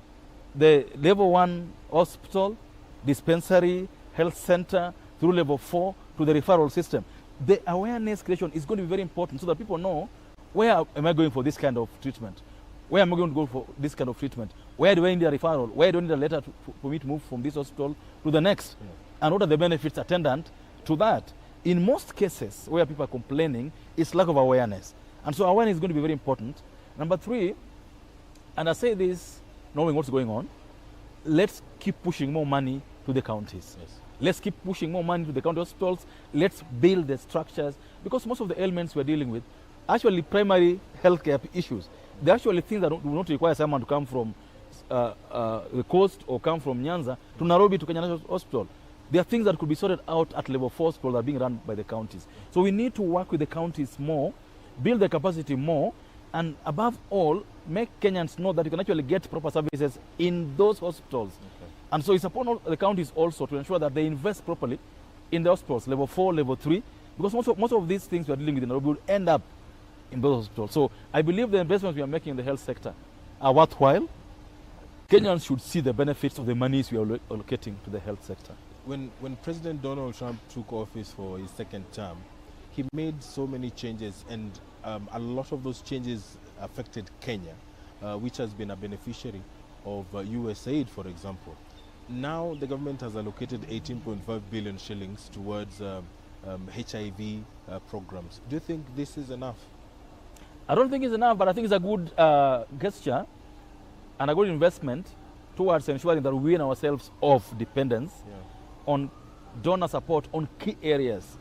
the level 1 hospital, dispensary, health center, through level 4 to the referral system. The awareness creation is going to be very important so that people know, where am I going for this kind of treatment? Where am I going to go for this kind of treatment? Where do I need a referral? Where do I need a letter for me to move from this hospital to the next? Yeah. And what are the benefits attendant to that? In most cases where people are complaining, it's lack of awareness. And so awareness is going to be very important. Number three, and I say this knowing what's going on, let's keep pushing more money to the counties. Yes. Let's keep pushing more money to the county hospitals. Let's build the structures, because most of the ailments we're dealing with are actually primary healthcare issues. They're actually things that do not require someone to come from the coast or come from Nyanza to Nairobi to Kenya National Hospital. There are things that could be sorted out at level 4 hospitals that are being run by the counties. So we need to work with the counties more, build the capacity more, and above all, make Kenyans know that you can actually get proper services in those hospitals. Okay. And so it's upon all the counties also to ensure that they invest properly in the hospitals, level 4, level 3, because most of these things we are dealing with in Nairobi will end up in those hospitals. So I believe the investments we are making in the health sector are worthwhile. Kenyans should see the benefits of the monies we are allocating to the health sector. When President Donald Trump took office for his second term, he made so many changes, and a lot of those changes affected Kenya, which has been a beneficiary of USAID, for example. Now the government has allocated 18.5 billion shillings towards HIV programs. Do you think this is enough? I don't think it's enough, but I think it's a good gesture and a good investment towards ensuring that we wean ourselves off dependence on donor support on key areas.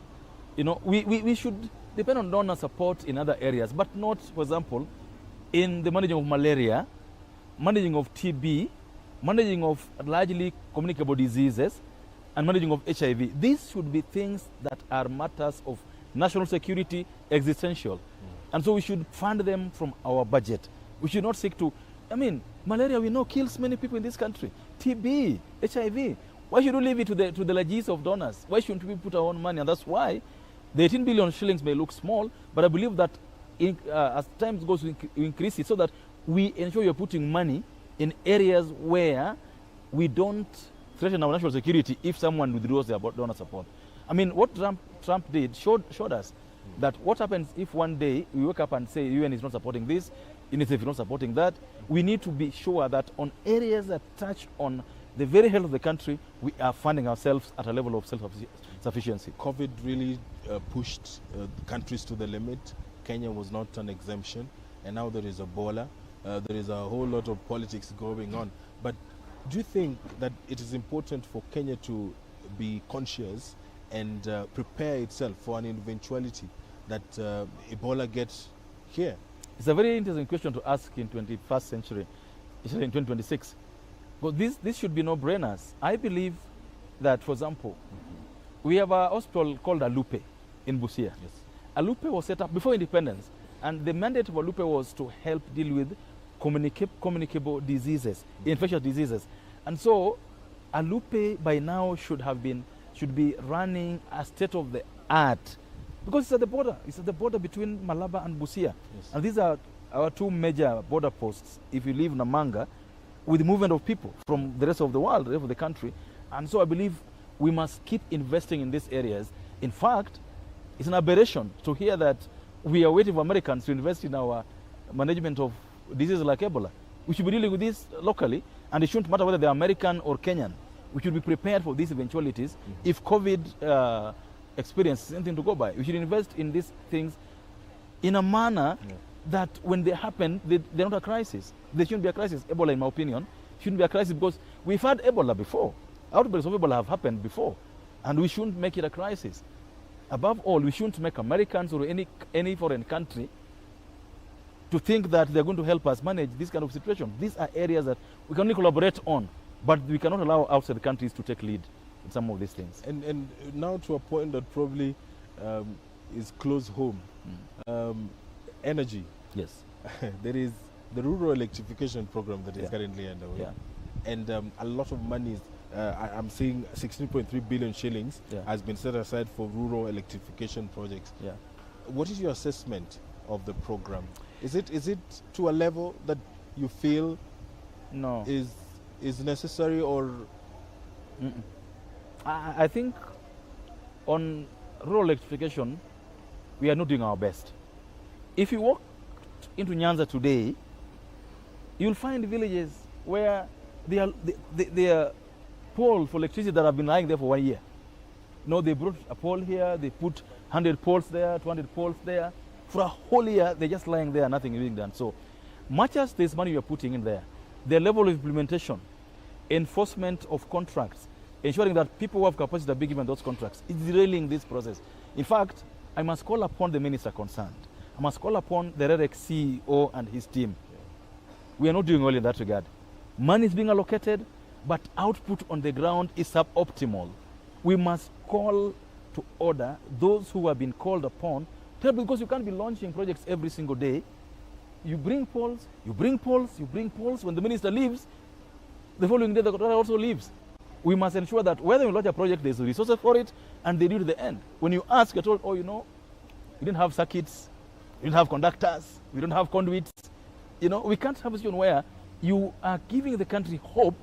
You know, we should depend on donor support in other areas, but not, for example, in the managing of malaria, managing of TB, managing of largely communicable diseases, and managing of HIV. These should be things that are matters of national security, existential. And so we should fund them from our budget. We should not seek to, malaria we know kills many people in this country. TB, HIV. Why should we leave it to the largesse of donors? Why shouldn't we put our own money? And that's why the 18 billion shillings may look small, but I believe that as time goes, we increase it so that we ensure you're putting money in areas where we don't threaten our national security if someone withdraws their donor support. What Trump did showed us that what happens if one day we wake up and say UN is not supporting this, UNICEF is not supporting that. We need to be sure that on areas that touch on the very health of the country, we are funding ourselves at a level of self-sufficiency. COVID really pushed countries to the limit. Kenya was not an exemption, and now there is Ebola. There is a whole lot of politics going on. But do you think that it is important for Kenya to be conscious and prepare itself for an eventuality that Ebola gets here? It's a very interesting question to ask in 21st century, especially in 2026. But this should be no-brainers. I believe that, for example, we have a hospital called Alupe in Busia. Yes. Alupe was set up before independence, and the mandate of Alupe was to help deal with communicable diseases, infectious diseases. And so Alupe by now should be running a state of the art, because it's at the border. It's at the border between Malaba and Busia. Yes. And these are our two major border posts. If you leave Namanga, with the movement of people from the rest of the world, the rest of the country. And so I believe we must keep investing in these areas. In fact, it's an aberration to hear that we are waiting for Americans to invest in our management of diseases like Ebola. We should be dealing with this locally, and it shouldn't matter whether they're American or Kenyan. We should be prepared for these eventualities. If COVID experience is anything to go by, we should invest in these things in a manner that when they happen, they're not a crisis. They shouldn't be a crisis. Ebola, in my opinion, shouldn't be a crisis because we've had Ebola before. Outbreaks of Ebola have happened before, and we shouldn't make it a crisis. Above all, we shouldn't make Americans or any foreign country to think that they're going to help us manage this kind of situation. These are areas that we can only collaborate on, but we cannot allow outside countries to take lead in some of these things. And now to a point that probably is close home. Energy. Yes. There is the rural electrification program that is currently underway. Yeah. And a lot of money is, I'm seeing 16.3 billion shillings has been set aside for rural electrification projects. Yeah. What is your assessment of the program? Is it to a level that you feel is necessary, or? I think on rural electrification, we are not doing our best. If you walk into Nyanza today, you'll find villages where there are poles for electricity that have been lying there for 1 year. No, they brought a pole here, they put 100 poles there, 200 poles there. For a whole year, they're just lying there, nothing is being done. So much as there's money you're putting in there, the level of implementation, enforcement of contracts, ensuring that people who have capacity are being given those contracts, is derailing this process. In fact, I must call upon the minister concerned. I must call upon the REREC CEO and his team. We are not doing well in that regard. Money is being allocated, but output on the ground is suboptimal. We must call to order those who have been called upon, because you can't be launching projects every single day. You bring poles, you bring poles, you bring poles. When the minister leaves, the following day the contractor also leaves. We must ensure that whether you launch a project, there's resources for it, and they do to the end. When you ask, you're told, oh, you know, we didn't have circuits, we didn't have conductors, we don't have conduits. You know, we can't have a situation where you are giving the country hope,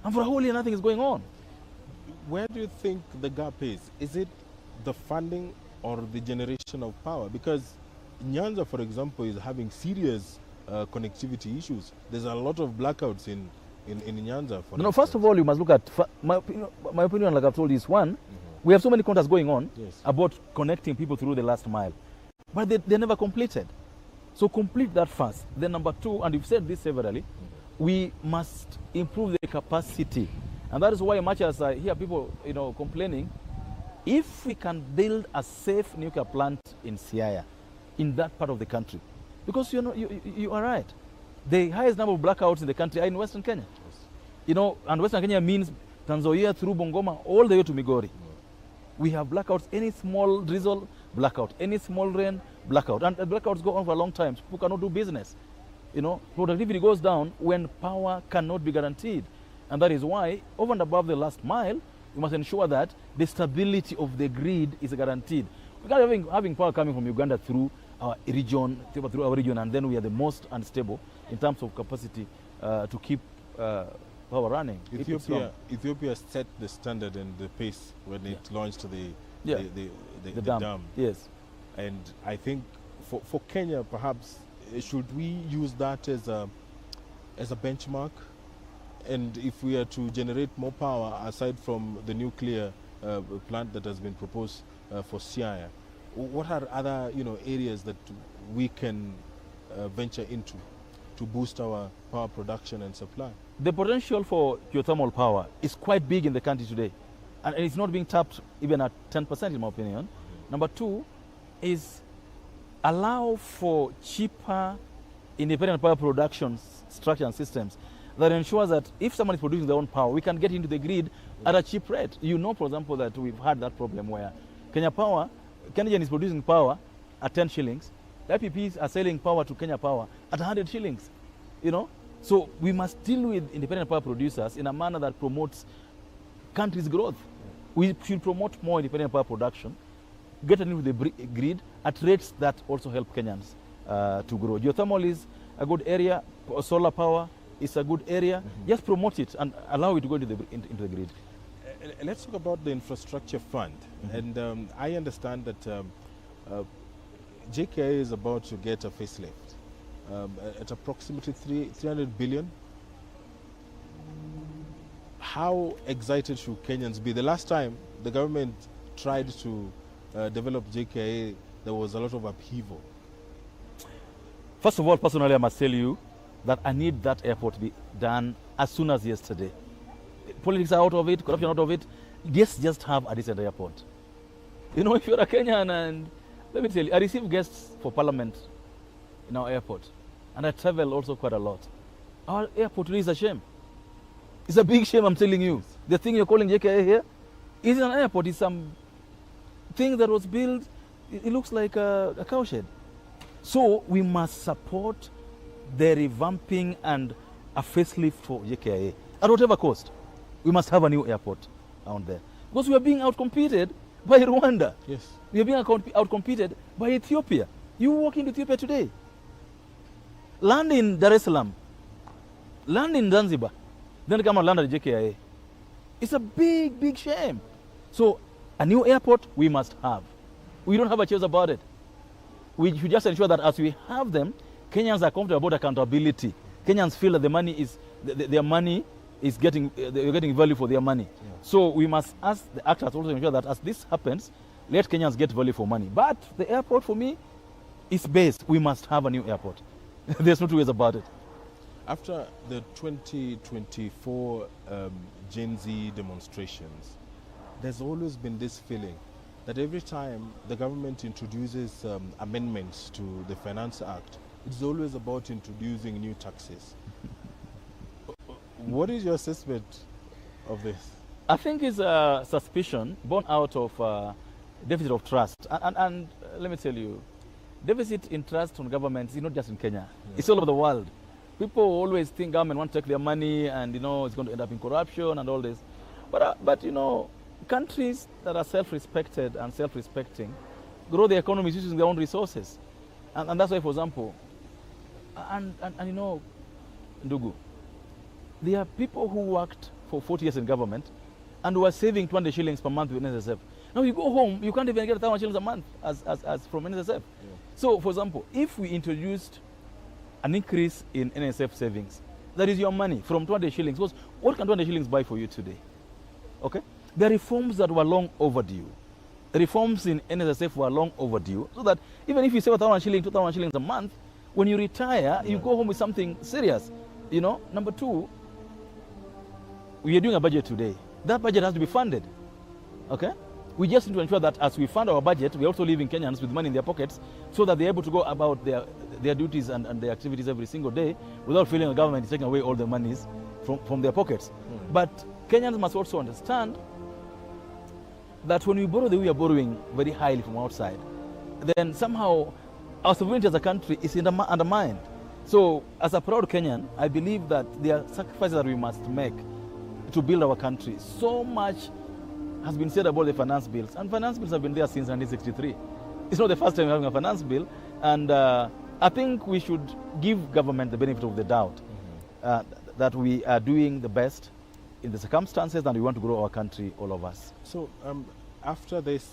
and for a whole year nothing is going on. Where do you think the gap is? Is it the funding or the generation of power? Because Nyanza, for example, is having serious connectivity issues. There's a lot of blackouts in Nyanza. No, first of all, you must look at, my opinion, like I've told you, is one, we have so many contracts going on about connecting people through the last mile, but they never completed. So complete that first. Then number two, and you've said this severally, we must improve the capacity. And that is why, much as I hear people, complaining, if we can build a safe nuclear plant in Siaya, in that part of the country, because you are right, the highest number of blackouts in the country are in Western Kenya. And Western Kenya means Trans Nzoia through Bungoma all the way to Migori. We have blackouts, any small drizzle, blackout, any small rain, blackout. And the blackouts go on for a long time. People cannot do business. Productivity goes down when power cannot be guaranteed. And that is why, over and above the last mile, we must ensure that the stability of the grid is guaranteed. We can't having power coming from Uganda through our region, and then we are the most unstable in terms of capacity to keep power running. Ethiopia set the standard and the pace when it launched the dam. Yes. And I think for Kenya, perhaps, should we use that as a benchmark? And if we are to generate more power, aside from the nuclear plant that has been proposed for Siaya, what are other areas that we can venture into to boost our power production and supply? The potential for geothermal power is quite big in the country today, and it's not being tapped even at 10%, in my opinion. Number two is allow for cheaper independent power production structure and systems that ensures that if someone is producing their own power, we can get into the grid at a cheap rate. For example, that we've had that problem where Kenyan is producing power at 10 shillings. The IPPs are selling power to Kenya Power at 100 shillings. So we must deal with independent power producers in a manner that promotes country's growth. We should promote more independent power production, get into the grid at rates that also help Kenyans to grow. Geothermal is a good area, solar power is a good area. Just promote it and allow it to go into the grid. Let's talk about the infrastructure fund. And I understand that JKIA is about to get a facelift at approximately 300 billion. How excited should Kenyans be? The last time the government tried to develop JKIA, there was a lot of upheaval. First of all, personally, I must tell you that I need that airport to be done as soon as yesterday. Politics are out of it, corruption out of it. Yes, just have a decent airport. You know, if you're a Kenyan, and let me tell you, I receive guests for parliament in our airport, and I travel also quite a lot. Our airport really is a shame. It's a big shame, I'm telling you. The thing you're calling JKIA here isn't an airport, it's some thing that was built, it looks like a cowshed. So we must support the revamping and a facelift for JKIA at whatever cost. We must have a new airport out there. Because we are being outcompeted by Rwanda. Yes. We are being outcompeted by Ethiopia. You walk into Ethiopia today, land in Dar es Salaam, land in Zanzibar, then come and land at JKIA. It's a big, big shame. So a new airport we must have. We don't have a choice about it. We should just ensure that as we have them, Kenyans are comfortable about accountability. Kenyans feel that the money is, their money is getting, they're getting value for their money. Yeah. So we must ask the actors also to ensure that as this happens, let Kenyans get value for money. But the airport for me is based. We must have a new airport. There's no two ways about it. After the 2024 Gen Z demonstrations, there's always been this feeling that every time the government introduces amendments to the Finance Act, it's always about introducing new taxes. What is your assessment of this? I think it's a suspicion born out of deficit of trust. And let me tell you, deficit in trust on governments is not just in Kenya. Yeah. It's all over the world. People always think government want to take their money and, you know, it's going to end up in corruption and all this. But you know, countries that are self-respected and self-respecting grow their economies using their own resources. And that's why, for example, and you know, Ndugu, there are people who worked for 40 years in government and were saving 20 shillings per month with NSSF. Now you go home, you can't even get 1,000 shillings a month as from NSSF. Yeah. So, for example, if we introduced an increase in NSSF savings, that is your money from 20 shillings. What can 20 shillings buy for you today? Okay? There are reforms that were long overdue. The reforms in NSSF were long overdue, so that even if you save 1,000 shillings, 2,000 shillings a month, when you retire, you go home with something serious. You know, number two, we are doing a budget today. That budget has to be funded. Okay? We just need to ensure that as we fund our budget, we also leaving Kenyans with money in their pockets so that they're able to go about their duties and their activities every single day without feeling the government is taking away all the monies from their pockets. But Kenyans must also understand that when we borrow the way we are borrowing very highly from outside, then somehow our sovereignty as a country is undermined. So as a proud Kenyan, I believe that there are sacrifices that we must make to build our country. So much has been said about the finance bills, and finance bills have been there since 1963. It's not the first time we're having a finance bill, and I think we should give government the benefit of the doubt that we are doing the best in the circumstances and we want to grow our country, all of us. So after this,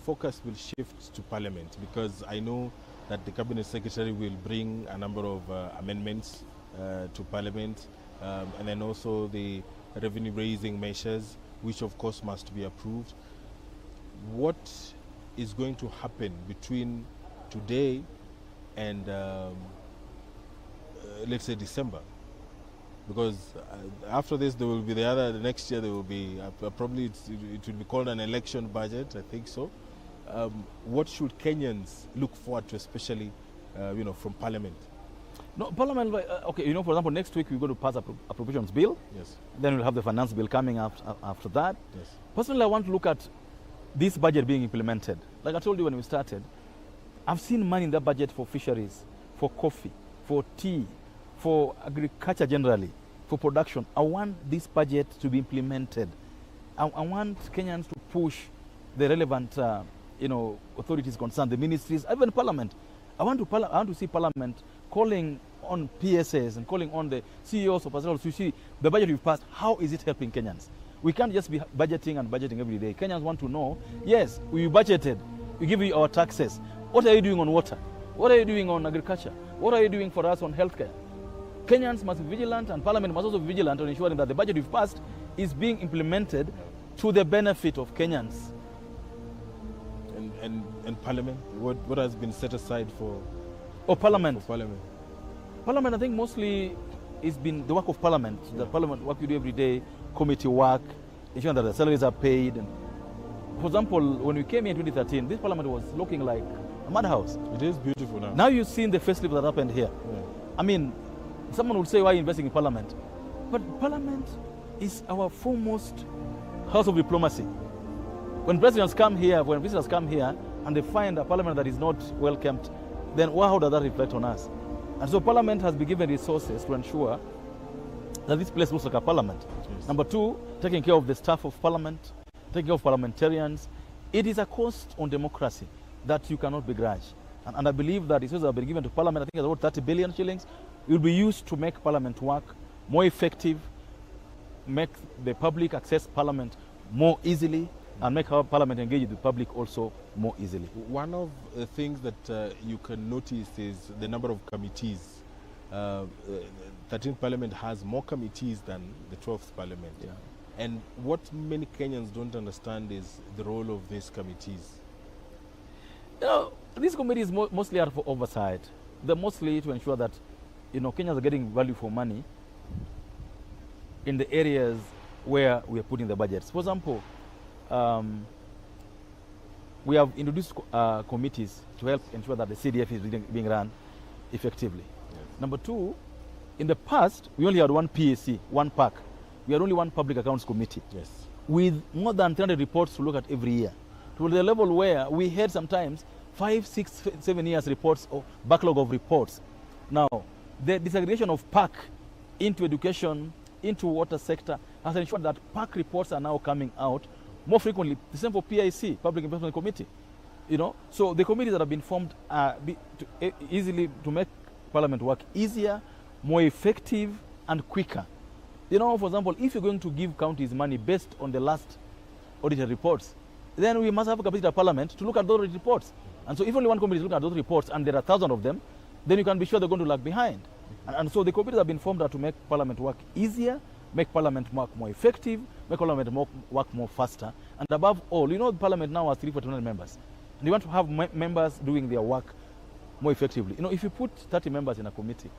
focus will shift to Parliament, because I know that the Cabinet Secretary will bring a number of amendments to Parliament, and then also the revenue raising measures, which of course must be approved. What is going to happen between today and let's say December? Because after this there will be the next year there will be probably it will be called an election budget, I think so. What should Kenyans look forward to, especially you know, from Parliament? No, Parliament, okay, you know, for example, next week we're going to pass a appropriations bill. Yes. Then we'll have the finance bill coming after that. Yes. Personally, I want to look at this budget being implemented. Like I told you when we started, I've seen money in that budget for fisheries, for coffee, for tea, for agriculture generally, for production, I want this budget to be implemented. I want Kenyans to push the relevant authorities concerned, the ministries, even Parliament. I want to see Parliament calling on PSAs and calling on the CEOs of hospitals to see the budget we've passed, how is it helping Kenyans? We can't just be budgeting and budgeting every day. Kenyans want to know, yes, we budgeted, we give you our taxes. What are you doing on water? What are you doing on agriculture? What are you doing for us on healthcare? Kenyans must be vigilant, and Parliament must also be vigilant on ensuring that the budget we've passed is being implemented to the benefit of Kenyans. And Parliament, what has been set aside for? Parliament. For Parliament. Parliament, I think mostly it's been the work of Parliament. The Parliament work you do every day, committee work, ensuring that the salaries are paid. And for example, when we came here in 2013, this Parliament was looking like a madhouse. It is beautiful now. Now you've seen the facelift that happened here. Yeah. I mean, someone would say, why are you investing in Parliament? But Parliament is our foremost house of diplomacy. When presidents come here, when visitors come here, and they find a Parliament that is not well kept, then how does that reflect on us? And so Parliament has been given resources to ensure that this place looks like a Parliament. Yes. Number two, taking care of the staff of Parliament, taking care of parliamentarians. It is a cost on democracy that you cannot begrudge. And I believe that resources have been given to Parliament, I think it's about 30 billion shillings, will be used to make Parliament work more effective, make the public access Parliament more easily, and make our Parliament engage with the public also more easily. One of the things that you can notice is the number of committees. 13th Parliament has more committees than the 12th Parliament. Yeah. And what many Kenyans don't understand is the role of these committees. These committees mostly are for oversight. They're mostly to ensure that Kenyans are getting value for money in the areas where we are putting the budgets. For example, we have introduced committees to help ensure that the CDF is being run effectively. Yes. Number two, in the past, we only had one PAC, one PAC. We had only one Public Accounts Committee. Yes. With more than 300 reports to look at every year. To the level where we had sometimes 5, 6, 7 years reports or backlog of reports. Now, the disaggregation of PAC into education, into water sector, has ensured that PAC reports are now coming out more frequently. The same for PIC, Public Investment Committee. So the committees that have been formed easily to make Parliament work easier, more effective, and quicker. For example, if you're going to give counties money based on the last audited reports, then we must have a capacity of Parliament to look at those reports. And so if only one committee is looking at those reports and there are 1,000 of them, then you can be sure they're going to lag behind. And so the committees have been formed to make Parliament work easier, make Parliament work more effective, make Parliament work more faster. And above all, the Parliament now has 349 members. And you want to have members doing their work more effectively. If you put 30 members in a committee,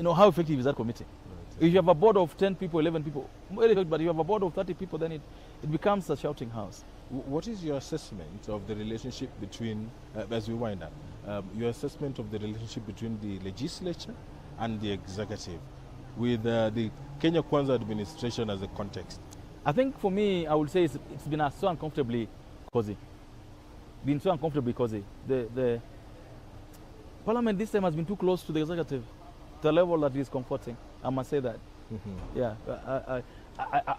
how effective is that committee? Right. If you have a board of 10 people, 11 people, but if you have a board of 30 people, then it becomes a shouting house. What is your assessment of the relationship between, as we wind up, your assessment of the relationship between the legislature and the executive with the Kenya Kwanza administration as a context? I think for me, I would say it's been so uncomfortably cozy. The Parliament this time has been too close to the executive, to a level that is comforting. I must say that. Mm-hmm. Yeah,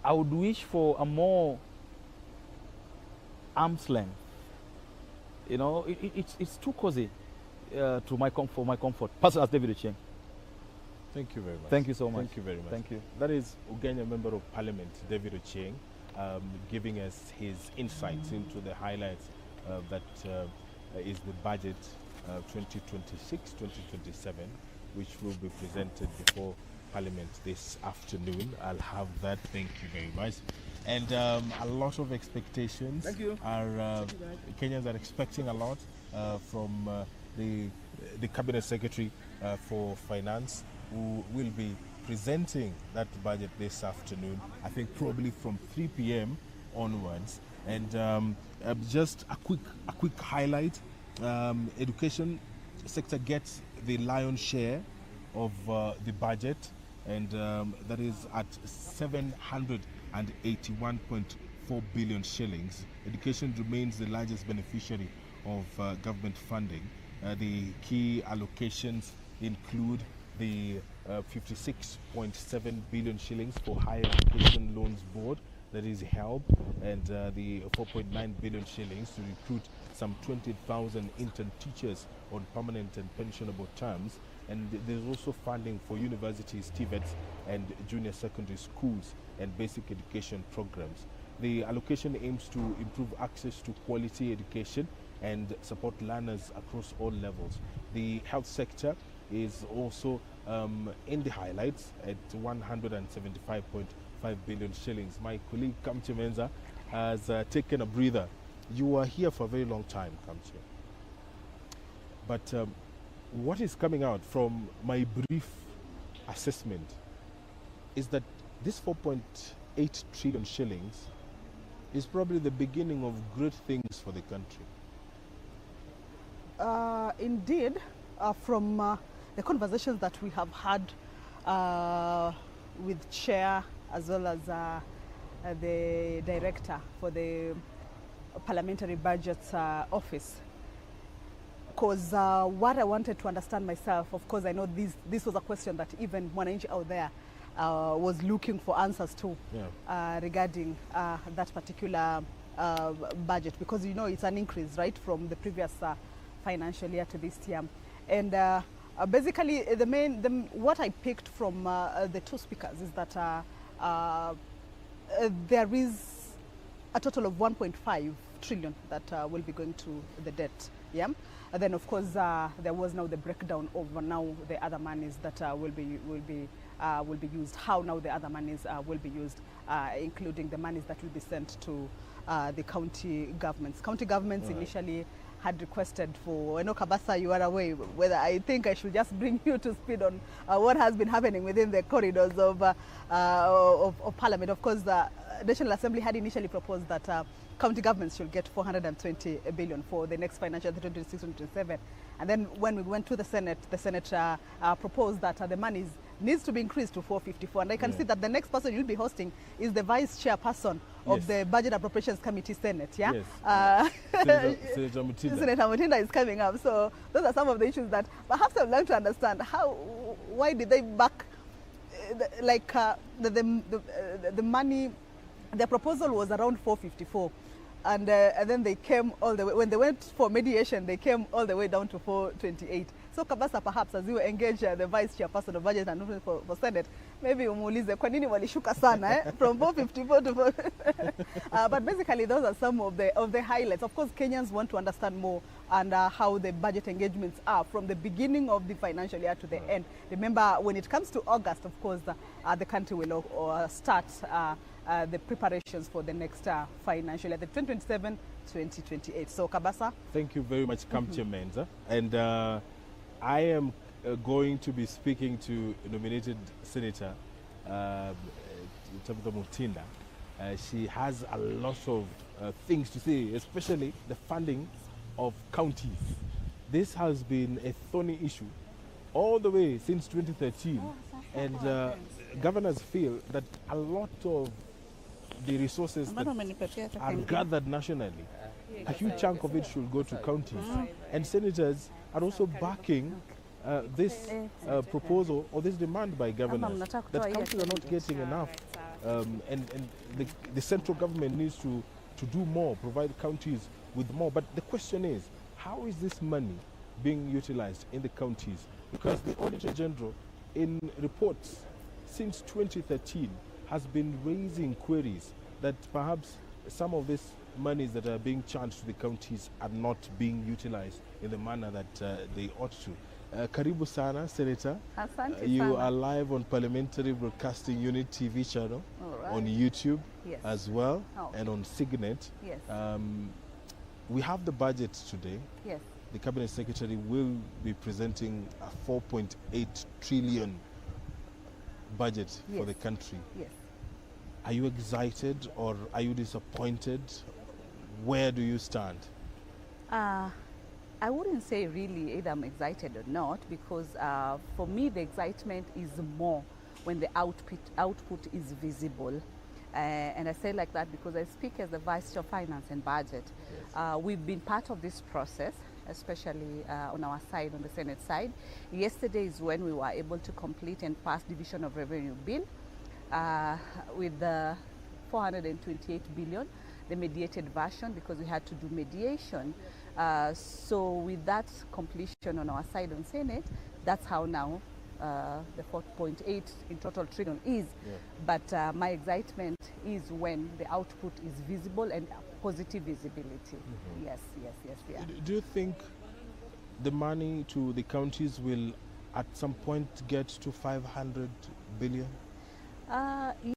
I would wish for a more arm's length. It's too cozy for my comfort. Personally, as David Ochieng. Thank you very much. Thank you so much. Thank you very much. Thank you. That is Uganda Member of Parliament, David Ochieng, giving us his insights into the highlights that is the budget 2026-2027, which will be presented before Parliament this afternoon. I'll have that. Thank you very much. And a lot of expectations. Thank you. Kenyans are expecting a lot from the Cabinet Secretary for Finance, who will be presenting that budget this afternoon, I think probably from 3 p.m. onwards. And just a quick highlight, education sector gets the lion's share of the budget, and that is at 781.4 billion shillings. Education remains the largest beneficiary of government funding. The key allocations include the 56.7 billion shillings for Higher Education Loans Board, that is HELB, and the 4.9 billion shillings to recruit some 20,000 intern teachers on permanent and pensionable terms. And there's also funding for universities, TVETs, and junior secondary schools and basic education programs. The allocation aims to improve access to quality education and support learners across all levels. The health sector is also in the highlights at 175.5 billion shillings. My colleague Kamche Menza has taken a breather. You were here for a very long time, Kamche. But what is coming out from my brief assessment is that this 4.8 trillion shillings is probably the beginning of great things for the country. Indeed, from the conversations that we have had with Chair as well as the Director for the Parliamentary Budgets Office, because what I wanted to understand myself, of course I know this was a question that even Mwananchi out there was looking for answers to, regarding that particular budget, because you know it's an increase, right, from the previous financial year to this year. And basically what I picked from the two speakers is that there is a total of 1.5 trillion that will be going to the debt. Yeah. And then of course there was now the breakdown of now the other monies that will be used. How now the other monies will be used, including the monies that will be sent to the county governments. County governments initially had requested for, I know Kabasa, you are away, whether I think I should just bring you to speed on what has been happening within the corridors of Parliament. Of course, the National Assembly had initially proposed that county governments should get 420 billion for the next financial year, 2026-2027. And then when we went to the Senate proposed that the money needs to be increased to 454. And I can see that the next person you'll be hosting is the vice chairperson of the Budget Appropriations Committee Senate. Yeah. Yes. Senator Mutinda. Senator Mutinda is coming up. So those are some of the issues that perhaps I'd like to understand. Why did they back the money? The proposal was around 454. And then they came all the way, when they went for mediation, they came all the way down to 428. So Kabasa, perhaps as you engage the vice chairperson of budget and for Senate, maybe umuulize kwa nini walishuka sana from 454 to 4. But basically those are some of the highlights. Of course, Kenyans want to understand more and how the budget engagements are from the beginning of the financial year to the end. Remember, when it comes to August, of course, the country will start the preparations for the next financial year, the 2027-2028. So, Kabasa. Thank you very much, Kamche Menza. And I am going to be speaking to nominated Senator Tabitha Mutinda. She has a lot of things to say, especially the funding of counties. This has been a thorny issue all the way since 2013. And governors feel that a lot of the resources that are gathered nationally, a huge chunk of it should go to counties. And senators are also backing this proposal or this demand by governors that counties are not getting enough. And the central government needs to do more, provide counties with more. But the question is, how is this money being utilized in the counties? Because the Auditor General, in reports since 2013, has been raising queries that perhaps some of these monies that are being charged to the counties are not being utilized in the manner that they ought to. Karibu sana, Senator. You are live on Parliamentary Broadcasting Unit TV channel, on YouTube as well, and on Signet. Yes. We have the budget today. Yes. The Cabinet Secretary will be presenting a 4.8 trillion budget for the country. Yes. Are you excited or are you disappointed? Where do you stand? I wouldn't say really either I'm excited or not, because for me the excitement is more when the output is visible. And I say like that because I speak as the Vice Chair of Finance and Budget. Yes. We've been part of this process. especially on our side, on the Senate side. Yesterday is when we were able to complete and pass Division of Revenue Bill with the 428 billion, the mediated version, because we had to do mediation. So with that completion on our side on Senate, that's how now the 4.8 in total trillion is. Yeah. But my excitement is when the output is visible and positive visibility. Yes, yes, yes, yeah. Do you think the money to the counties will at some point get to 500 billion?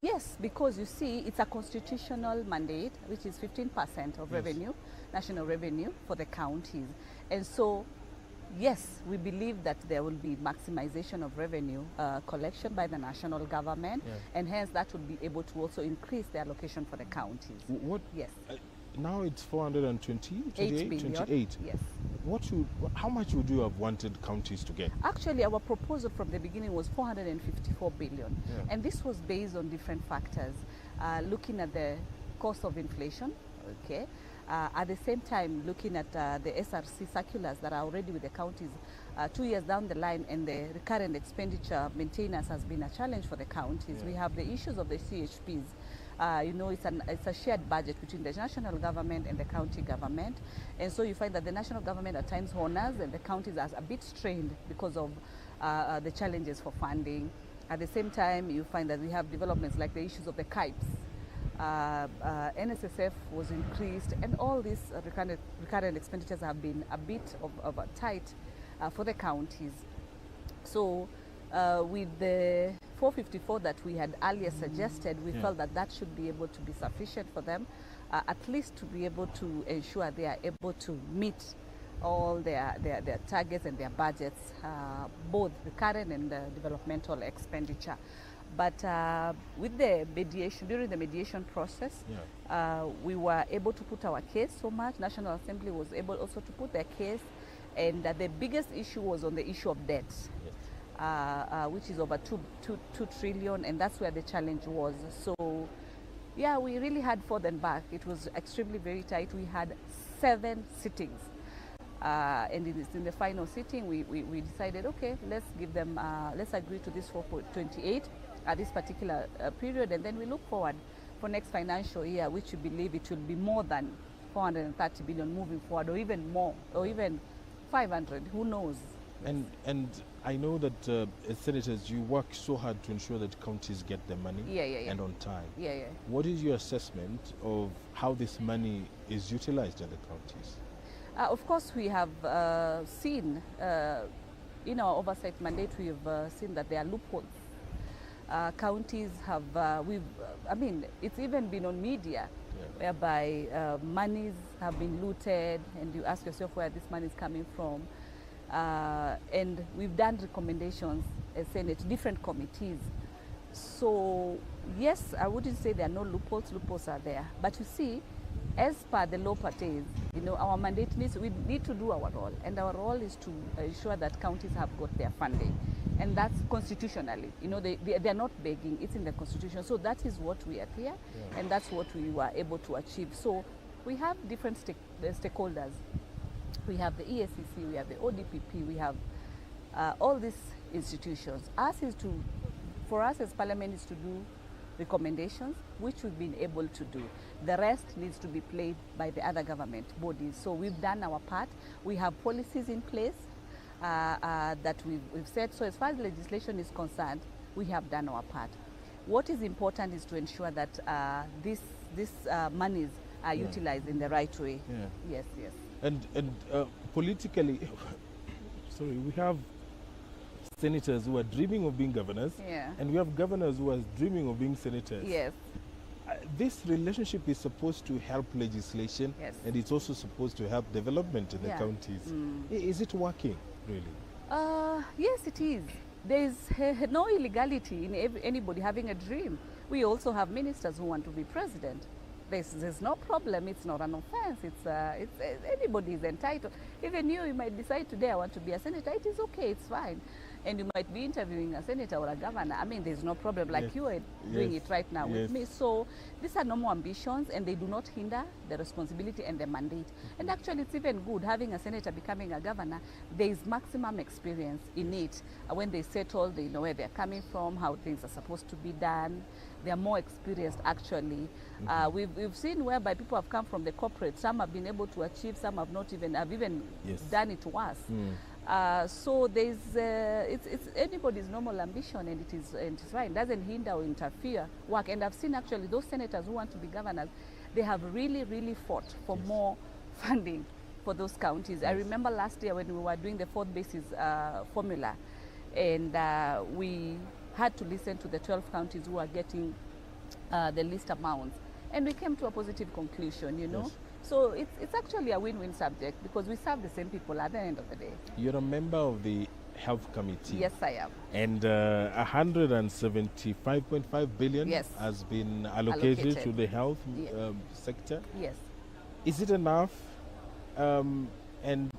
Yes, because you see, it's a constitutional mandate, which is 15% of revenue, national revenue for the counties. And so, yes, we believe that there will be maximization of revenue collection by the national government, and hence that would be able to also increase the allocation for the counties. What? Yes. Now it's 428 billion. 28. Yes. How much would you have wanted counties to get? Actually, our proposal from the beginning was 454 billion. And this was based on different factors, looking at the cost of inflation, okay? At the same time, looking at the SRC circulars that are already with the counties 2 years down the line, and the recurrent expenditure maintenance has been a challenge for the counties. We have the issues of the CHPs. You know, it's a shared budget between the national government and the county government. And so you find that the national government at times honors and the counties are a bit strained because of the challenges for funding. At the same time, you find that we have developments like the issues of the KIPES. NSSF was increased, and all these recurrent expenditures have been a bit of a tight for the counties. So with the 454 that we had earlier suggested, we felt that that should be able to be sufficient for them, at least to be able to ensure they are able to meet all their targets and their budgets, both the current and the developmental expenditure. But with the mediation, during the mediation process, we were able to put our case so much. National Assembly was able also to put their case, and the biggest issue was on the issue of debt. Which is over 2 trillion, and that's where the challenge was. So yeah, we really had forth and back. It was extremely very tight. We had 7 sittings, and in the final sitting we decided, okay, let's give them, let's agree to this 4.28 at this particular period, and then we look forward for next financial year, which we believe it will be more than 430 billion moving forward, or even more, or even 500, who knows. And I know that as senators, you work so hard to ensure that counties get their money and on time. What is your assessment of how this money is utilized in the counties? Of course, we have seen, in our oversight mandate, we have seen that there are loopholes. Counties have, I mean, it's even been on media, whereby monies have been looted, and you ask yourself where this money is coming from. And we've done recommendations as Senate, different committees. So yes, I wouldn't say there are no loopholes. Loopholes are there. But you see, as per the law pertains, you know, our mandate we need to do our role, and our role is to ensure that counties have got their funding, and that's constitutionally. You know, they're not begging; it's in the constitution. So that is what we appear, and that's what we were able to achieve. So we have different stakeholders. We have the EACC, we have the ODPP, we have all these institutions. For us as Parliament is to do recommendations, which we've been able to do. The rest needs to be played by the other government bodies. So we've done our part. We have policies in place that we've set. So as far as legislation is concerned, we have done our part. What is important is to ensure that these monies are utilized in the right way. Yes, yes. And politically, sorry, we have senators who are dreaming of being governors, and we have governors who are dreaming of being senators. Yes. This relationship is supposed to help legislation, and it's also supposed to help development in the counties. Is it working, really? Yes, it is. There is no illegality in anybody having a dream. We also have ministers who want to be president. There's no problem. It's not an offense. It's anybody is entitled. Even you might decide today I want to be a senator. It is okay. It's fine. and you might be interviewing a senator or a governor. I mean, there's no problem, like Yes. you are doing Yes. it right now Yes. with me. So these are normal ambitions, and they do not hinder the responsibility and the mandate. And actually, it's even good having a senator becoming a governor. There is maximum experience in it when they settle. They know where they're coming from, how things are supposed to be done. They are more experienced, actually. We've seen whereby people have come from the corporate. Some have been able to achieve, some have not even Yes. done it worse. So there's it's anybody's normal ambition, and it's right. It doesn't hinder or interfere work. And I've seen actually those senators who want to be governors, they have really fought for more funding for those counties. I remember last year when we were doing the fourth basis formula, and we had to listen to the 12 counties who are getting the least amounts, and we came to a positive conclusion, you know. Yes. So it's actually a win-win subject because we serve the same people at the end of the day. You're a member of the Health Committee. Yes, I am. And 175.5 billion Yes. has been allocated to Allocated. the health Yeah. sector. Yes. Is it enough? And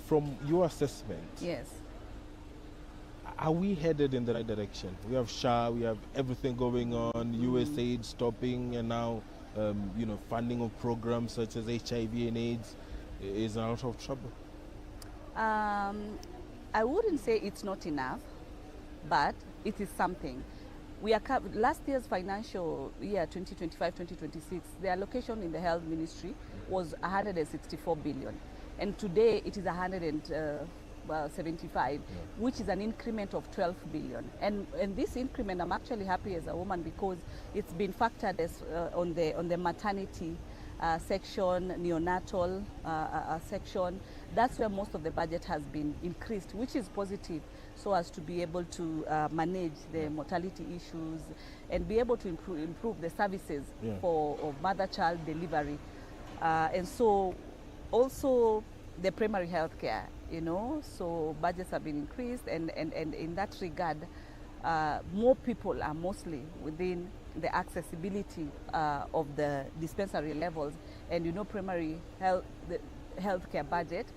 from your assessment, Yes. are we headed in the right direction? We have SHA, we have everything going on, USAID stopping, and now funding of programs such as HIV and AIDS is out of trouble. I wouldn't say it's not enough, but it is something. We are last year's financial year 2025-2026, the allocation in the health ministry was 164 billion, and today it is 175, which is an increment of 12 billion. And this increment, I'm actually happy as a woman because it's been factored as on the maternity section, neonatal section. That's where most of the budget has been increased, which is positive, so as to be able to manage the mortality issues and be able to improve the services for mother-child delivery. And so also the primary health care, you know, so budgets have been increased, and in that regard, more people are mostly within the accessibility of the dispensary levels. And you know, primary healthcare budget,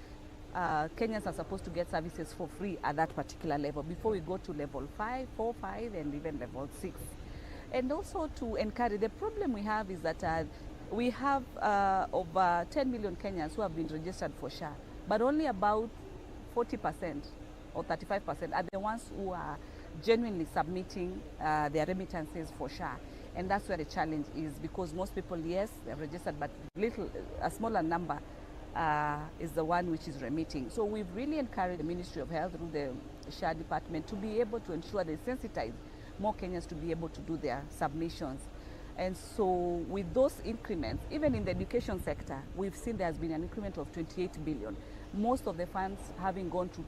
Kenyans are supposed to get services for free at that particular level before we go to level 5, 4, 5, and even level 6. And also to encourage, the problem we have is that we have over 10 million Kenyans who have been registered for SHA, but only about 40% or 35% are the ones who are genuinely submitting their remittances for SHA. And that's where the challenge is, because most people, yes, they're registered, but a smaller number is the one which is remitting. So we've really encouraged the Ministry of Health through the SHA department to be able to ensure they sensitize more Kenyans to be able to do their submissions. And so with those increments, even in the education sector, we've seen there has been an increment of 28 billion. Most of the funds having gone to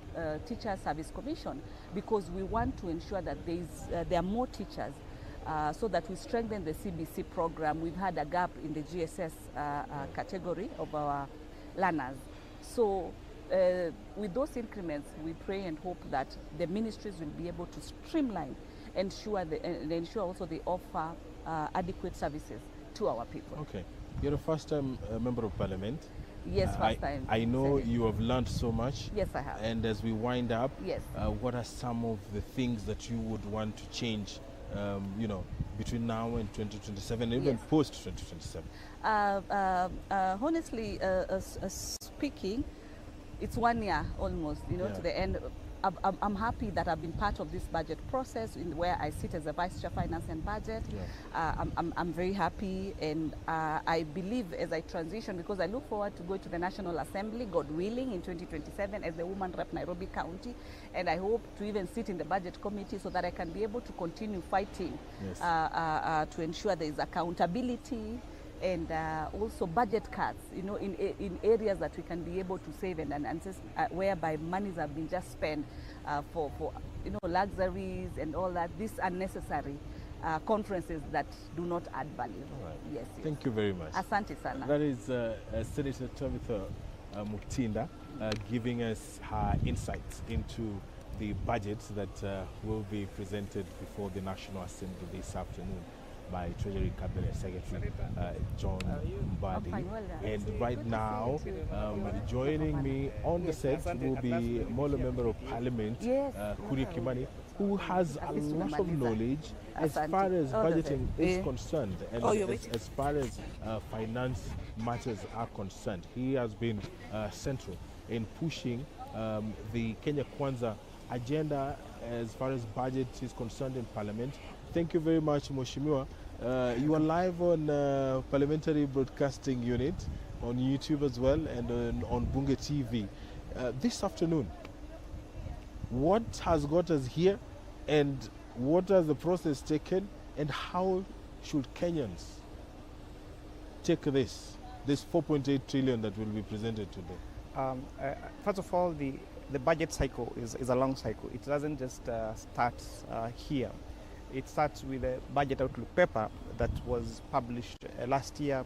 Teacher Service Commission, because we want to ensure that there are more teachers, so that we strengthen the CBC program. We've had a gap in the GSS category of our learners. So with those increments, we pray and hope that the ministries will be able to streamline and ensure also they offer adequate services to our people. Okay. You're a first-time member of parliament. Yes, first time. I know Senate. you have learned so much. Yes, I have. And as we wind up, Yes. what are some of the things that you would want to change, between now and 2027, even Yes. post-2027? Honestly, speaking, it's 1 year almost, to the end. I'm happy that I've been part of this budget process where I sit as a Vice Chair Finance and Budget. I'm very happy, and I believe as I transition, because I look forward to going to the National Assembly, God willing, in 2027 as the Woman Rep Nairobi County, and I hope to even sit in the Budget Committee so that I can be able to continue fighting to ensure there is accountability and also budget cuts, in areas that we can be able to save and whereby monies have been just spent for luxuries and all that. These unnecessary conferences that do not add value. All right. Yes. Thank you very much. Asante sana. That is Senator Tabitha Mutinda giving us her insights into the budget that will be presented before the National Assembly this afternoon. by Treasury Cabinet Secretary John Mbadi. And right now, joining me on the set will be Molo Member of Parliament, Kuria Kimani, who has a lot of knowledge as far as budgeting is concerned and as far as finance matters are concerned. He has been central in pushing the Kenya Kwanza agenda as far as budget is concerned in Parliament. Thank you very much, Mheshimiwa. You are live on Parliamentary Broadcasting Unit, on YouTube as well, and on Bunge TV. This afternoon, what has got us here, and what has the process taken, and how should Kenyans take this 4.8 trillion that will be presented today? First of all, the budget cycle is a long cycle. It doesn't just start here. It starts with a budget outlook paper that was published last year,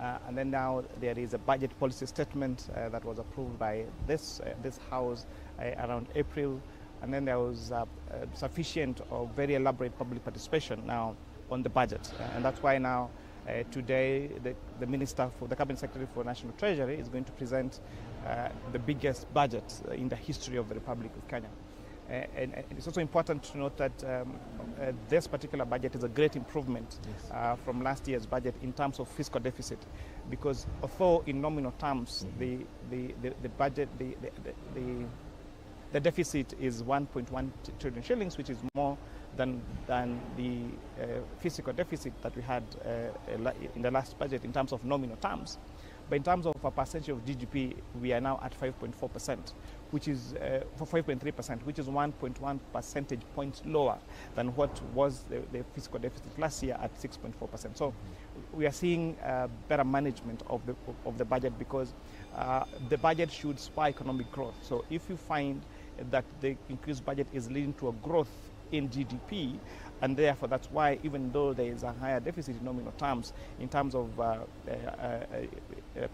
and then now there is a budget policy statement that was approved by this House around April, and then there was sufficient or very elaborate public participation now on the budget, and that's why now today the Minister for the Cabinet Secretary for National Treasury is going to present the biggest budget in the history of the Republic of Kenya. And it's also important to note that this particular budget is a great improvement from last year's budget in terms of fiscal deficit, because although in nominal terms the budget the deficit is 1.1 trillion shillings, which is more than the fiscal deficit that we had in the last budget in terms of nominal terms. But in terms of a percentage of GDP, we are now at 5.4%, which is for 5.3%, which is 1.1 percentage points lower than what was the fiscal deficit last year at 6.4%. So we are seeing better management of the budget, because the budget should spur economic growth. So if you find that the increased budget is leading to a growth in GDP, and therefore that's why, even though there is a higher deficit in nominal terms, in terms of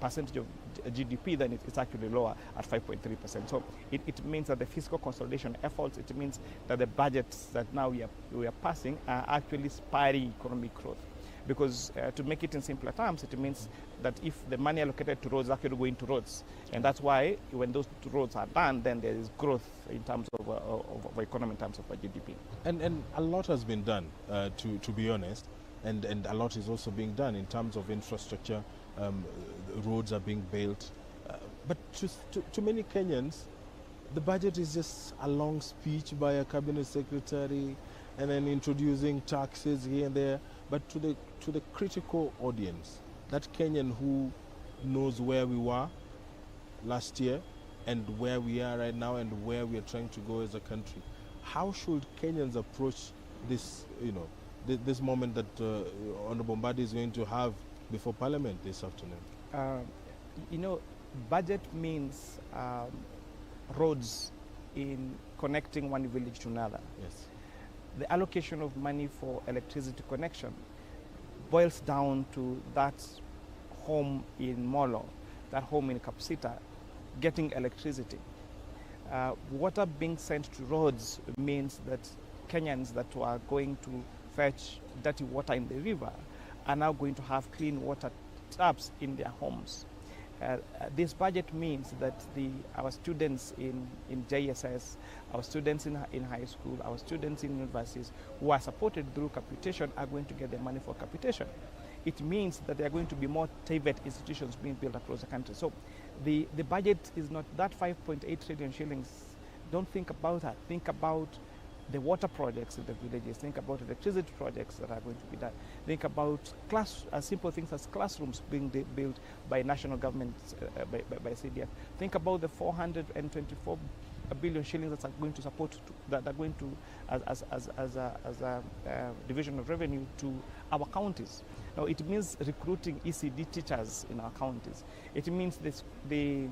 percentage of GDP, then it's actually lower at 5.3%. So it means that the fiscal consolidation efforts, it means that the budgets that now we are passing are actually spurring economic growth. Because to make it in simpler terms, it means that if the money allocated to roads is actually going to roads, and that's why when those roads are done, then there is growth in terms of economy, in terms of GDP. And a lot has been done, to be honest, and a lot is also being done in terms of infrastructure. Roads are being built, but to many Kenyans, the budget is just a long speech by a cabinet secretary, and then introducing taxes here and there. But to the critical audience, that Kenyan who knows where we were last year and where we are right now and where we are trying to go as a country, how should Kenyans approach this, this moment that Honorable Mbadi is going to have before Parliament this afternoon? Budget means roads in connecting one village to another. Yes. The allocation of money for electricity connection boils down to that home in Molo, that home in Kapsita, getting electricity. Water being sent to roads means that Kenyans that are going to fetch dirty water in the river are now going to have clean water taps in their homes. This budget means that our students in JSS, our students in high school, our students in universities who are supported through capitation are going to get their money for capitation. It means that there are going to be more TVET institutions being built across the country. So the budget is not that 5.8 trillion shillings. Don't think about that. Think about the water projects in the villages. Think about electricity projects that are going to be done. Think about simple things as classrooms being built by national government, by CDF. Think about the 424 billion shillings that are going to support, that are going to, as a division of revenue to our counties. Now it means recruiting ECD teachers in our counties. It means the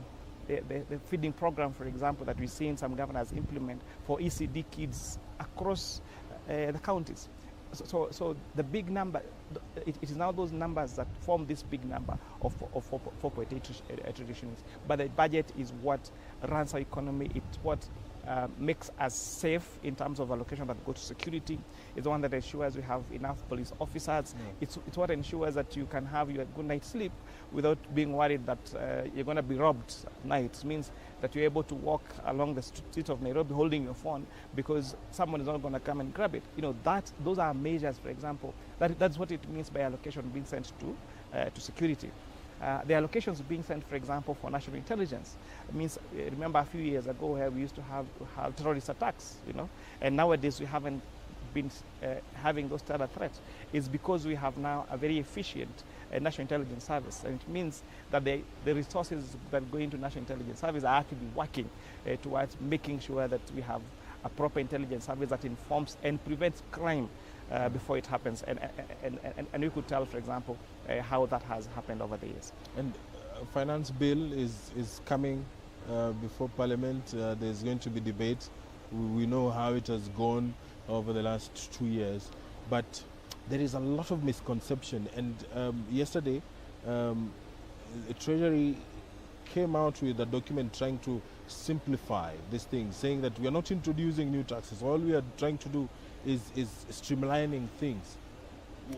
feeding program, for example, that we've seen some governors implement for ECD kids across the counties. So the big number, it is now those numbers that form this big number of 4.8 trillion. But the budget is what runs our economy. It's what makes us safe in terms of allocation that go to security. It's the one that ensures we have enough police officers. It's what ensures that you can have your good night's sleep without being worried that you're going to be robbed at night. It means that you're able to walk along the street of Nairobi holding your phone because someone is not going to come and grab it. Those are measures, for example. That's what it means by allocation being sent to security. The allocations being sent, for example, for national intelligence. It means, remember a few years ago where we used to have terrorist attacks, and nowadays we haven't been having those terror threats. It's because we have now a very efficient national intelligence service, and it means that the resources that go into national intelligence service are actually working towards making sure that we have a proper intelligence service that informs and prevents crime before it happens, and we could tell, for example, how that has happened over the years. And finance bill is coming before Parliament. There's going to be debate. We know how it has gone over the last 2 years, but there is a lot of misconception. And yesterday, the Treasury came out with a document trying to simplify this thing, saying that we are not introducing new taxes. All we are trying to do is streamlining things.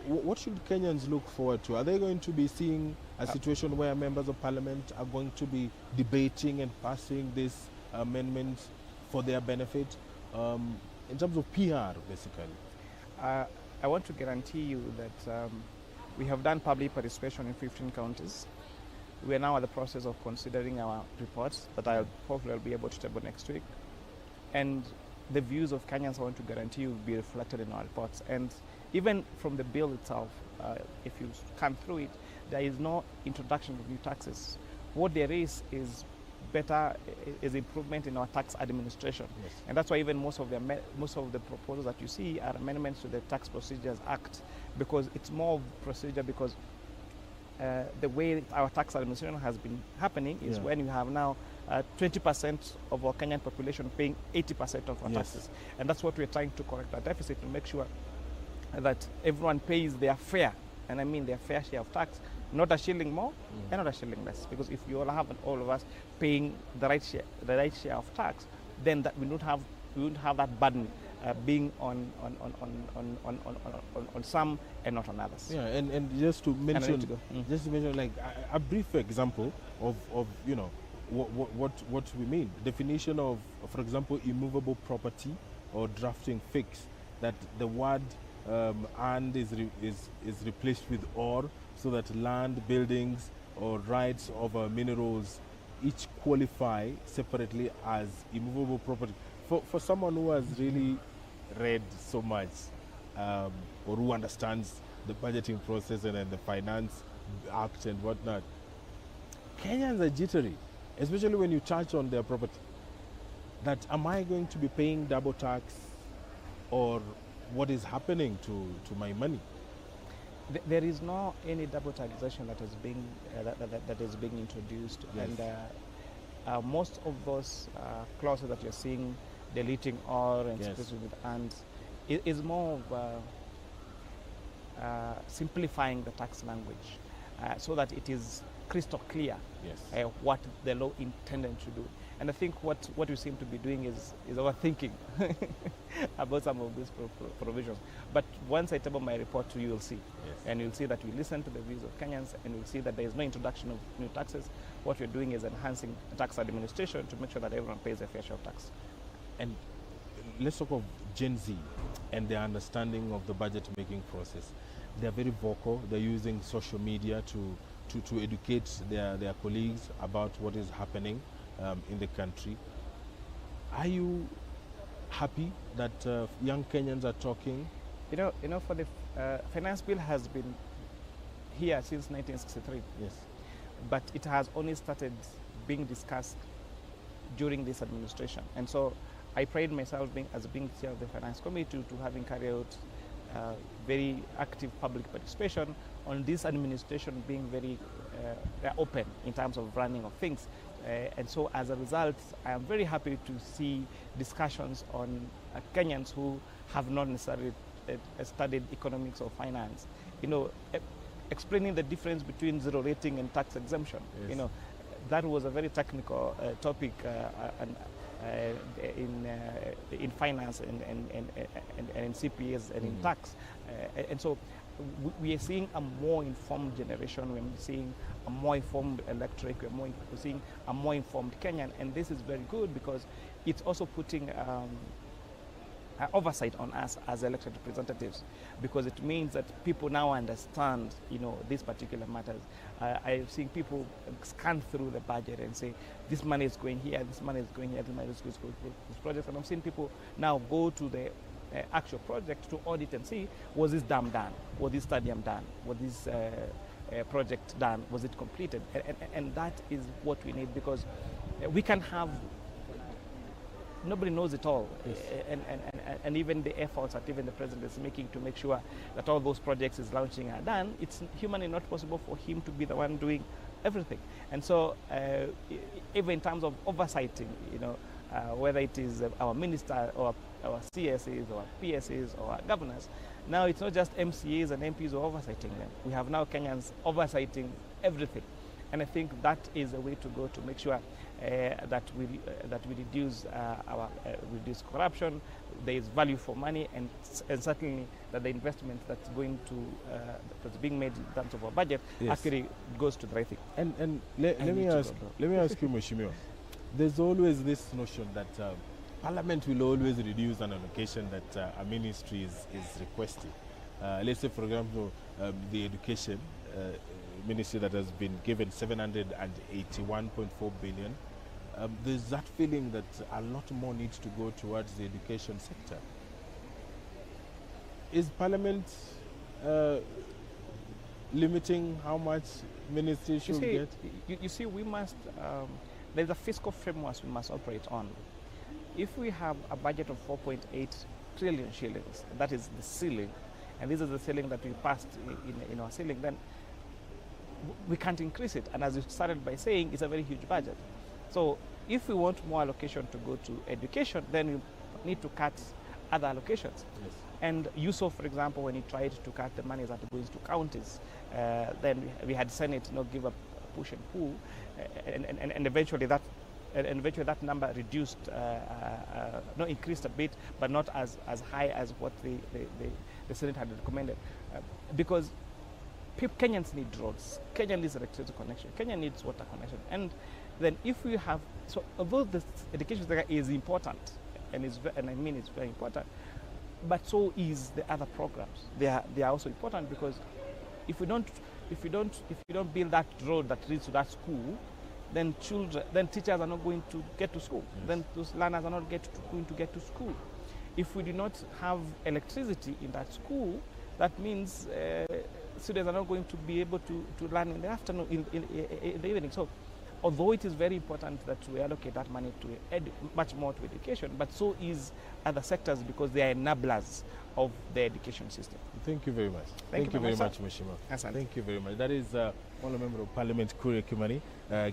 What should Kenyans look forward to? Are they going to be seeing a situation where members of Parliament are going to be debating and passing these amendments for their benefit in terms of PR, basically? I want to guarantee you that we have done public participation in 15 counties. We are now at the process of considering our reports that I'll hopefully be able to table next week. And the views of Kenyans, I want to guarantee you, will be reflected in our reports. And even from the bill itself, if you come through it, there is no introduction of new taxes. What there is better is improvement in our tax administration. Yes. And that's why even most of the proposals that you see are amendments to the Tax Procedures Act, because it's more procedure, because the way our tax administration has been happening is when you have now 20% of our Kenyan population paying 80% of our taxes. And that's what we're trying to correct, that deficit, to make sure that everyone pays their fair, and I mean their fair share of tax, not a shilling more and not a shilling less. Because if you all of us paying the right share of tax, then that we wouldn't have that burden being on some and not on others. Yeah, and just to mention, like a brief example of what we mean. Definition of, for example, immovable property or drafting fix, that the word and is replaced with or, so that land, buildings, or rights of wminerals each qualify separately as immovable property. For someone who has really read so much or who understands the budgeting process and the Finance Act and whatnot, Kenyans are jittery, especially when you charge on their property. That am I going to be paying double tax, or what is happening to my money? There is no any double taxation that is being introduced, and most of those clauses that you're seeing, deleting or and replacing with and, is more of simplifying the tax language so that it is crystal clear what the law intended to do. And I think what we seem to be doing is overthinking about some of these provisions. But once I table my report to you, you'll see. And you'll see that we listen to the views of Kenyans, and you'll see that there is no introduction of new taxes. What we're doing is enhancing tax administration to make sure that everyone pays a fair share of tax. And let's talk of Gen Z and their understanding of the budget making process. They're very vocal. They're using social media to educate their colleagues about what is happening in the country. Are you happy that young Kenyans are talking? For the finance bill has been here since 1963. Yes. But it has only started being discussed during this administration. And so I pride myself as being chair of the Finance Committee to having carried out very active public participation on this administration being very open in terms of running of things. And so as a result, I am very happy to see discussions on Kenyans who have not necessarily studied economics or finance, explaining the difference between zero rating and tax exemption. That was a very technical topic, in finance and in CPAs and in tax. And so we are seeing a more informed generation, we're seeing a more informed electorate, we're seeing a more informed Kenyan, and this is very good because it's also putting oversight on us as elected representatives, because it means that people now understand, these particular matters. I've seen people scan through the budget and say, this money is going here, this money is going here, this money is going to this project. And I've seen people now go to the actual project to audit and see, was this dam done? Was this stadium done? Was this project done? Was it completed? And that is what we need, because we can have, nobody knows it all. Yes. And even the efforts that even the president is making to make sure that all those projects is launching are done, it's humanly not possible for him to be the one doing everything. And so even in terms of oversighting, whether it is our minister or our CSAs or PSAs or our governors, now it's not just MCAs and MPs who are oversighting them. We have now Kenyans oversighting everything. And I think that is a way to go to make sure that we reduce reduce corruption. There is value for money, and certainly that the investment that's going to that's being made in terms of our budget actually goes to the right thing. And let me ask you, Mheshimiwa, there's always this notion that Parliament will always reduce an allocation that a ministry is requesting. Let's say, for example, the education ministry that has been given 781.4 billion. There's that feeling that a lot more needs to go towards the education sector. Is Parliament limiting how much ministry should get? You see, we must, there's a fiscal framework we must operate on. If we have a budget of 4.8 trillion shillings, that is the ceiling, and this is the ceiling that we passed in our ceiling, then we can't increase it. And as you started by saying, it's a very huge budget. So if we want more allocation to go to education, then we need to cut other allocations. Yes. And you saw, for example, when he tried to cut the money that goes to counties, then we had Senate give a push and pull, and eventually that number reduced, increased a bit, but not as high as what the Senate had recommended, because Kenyans need roads, Kenya needs electricity connection, Kenya needs water connection. And then if we have, so although the education sector is important, and it's very important, but so is the other programs. They are also important, because if you don't build that road that leads to that school, then teachers are not going to get to school. Yes. Then those learners are not going to get to school. If we do not have electricity in that school, that means students are not going to be able to learn in the afternoon, in the evening. So, although it is very important that we allocate that money to much more to education, but so is other sectors, because they are enablers of the education system. Thank you very much. Thank you very much, Mheshimiwa. Thank you very much. That is Honourable Member of Parliament Kuria Kimani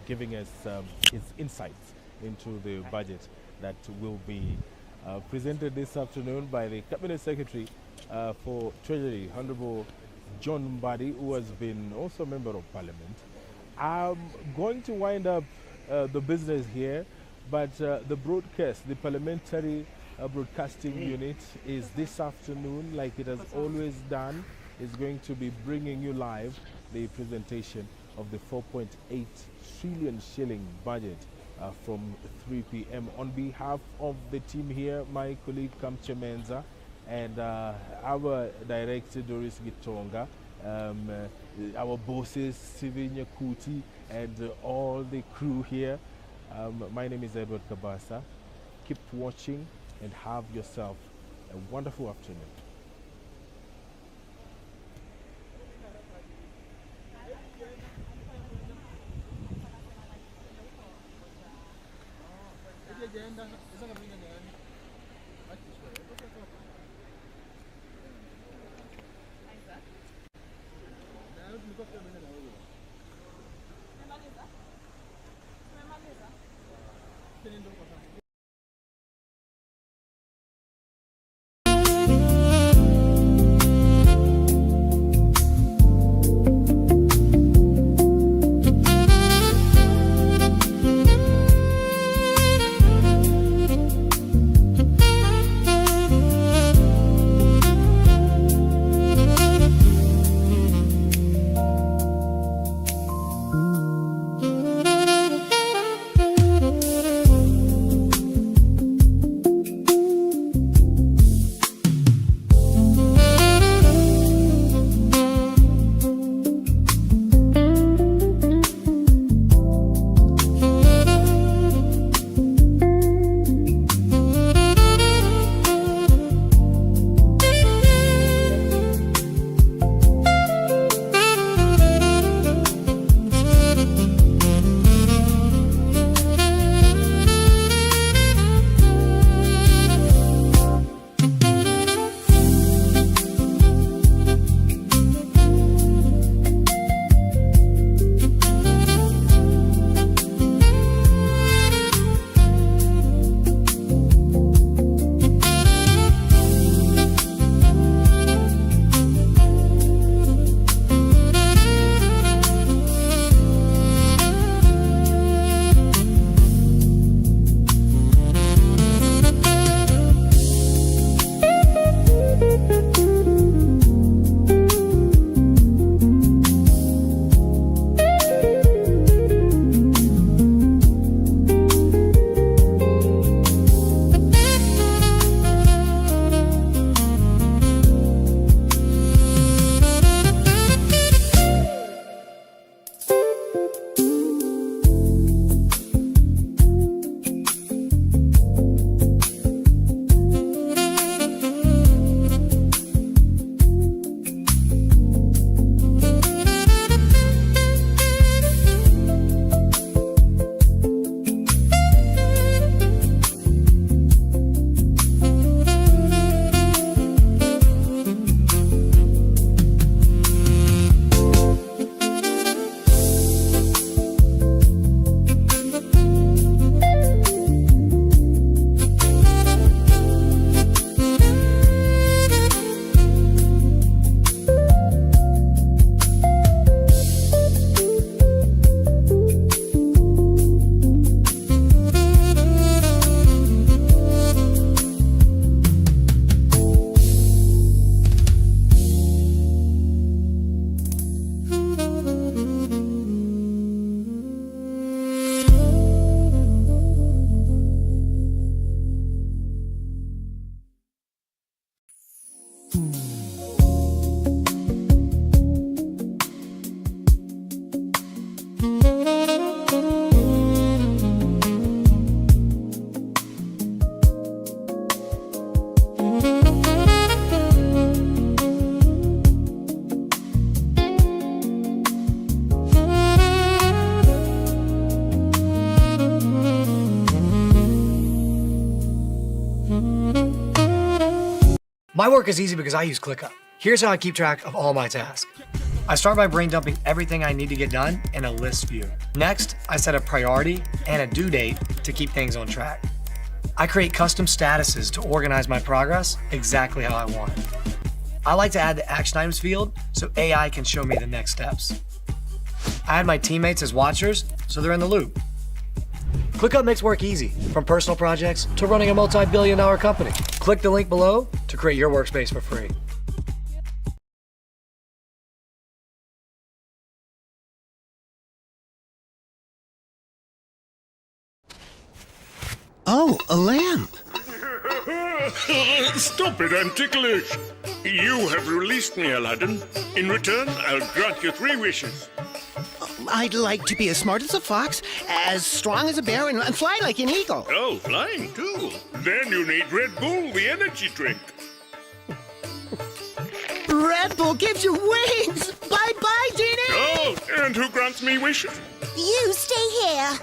giving us his insights into the budget that will be presented this afternoon by the Cabinet Secretary for Treasury, Honourable John Mbadi, who has been also a Member of Parliament. I'm going to wind up the business here, but the broadcast, the Parliamentary Broadcasting Unit is this afternoon, like it has always done, is going to be bringing you live the presentation of the 4.8 trillion shilling budget from 3 p.m. On behalf of the team here, my colleague Kamche Menza, and our director Doris Gitonga, our bosses Sivi Nyakuti, and all the crew here. My name is Edward Kabasa. Keep watching and have yourself a wonderful afternoon. My work is easy because I use ClickUp. Here's how I keep track of all my tasks. I start by brain dumping everything I need to get done in a list view. Next, I set a priority and a due date to keep things on track. I create custom statuses to organize my progress exactly how I want it. I like to add the action items field so AI can show me the next steps. I add my teammates as watchers so they're in the loop. ClickUp makes work easy, from personal projects to running a multi-billion-dollar company. Click the link below to create your workspace for free. Oh, a lamp! Stop it, I'm ticklish! You have released me, Aladdin. In return, I'll grant you 3 wishes. I'd like to be as smart as a fox, as strong as a bear, and fly like an eagle. Oh, flying too. Then you need Red Bull, the energy drink. Red Bull gives you wings! Bye-bye, Genie! Oh, and who grants me wishes? You stay here.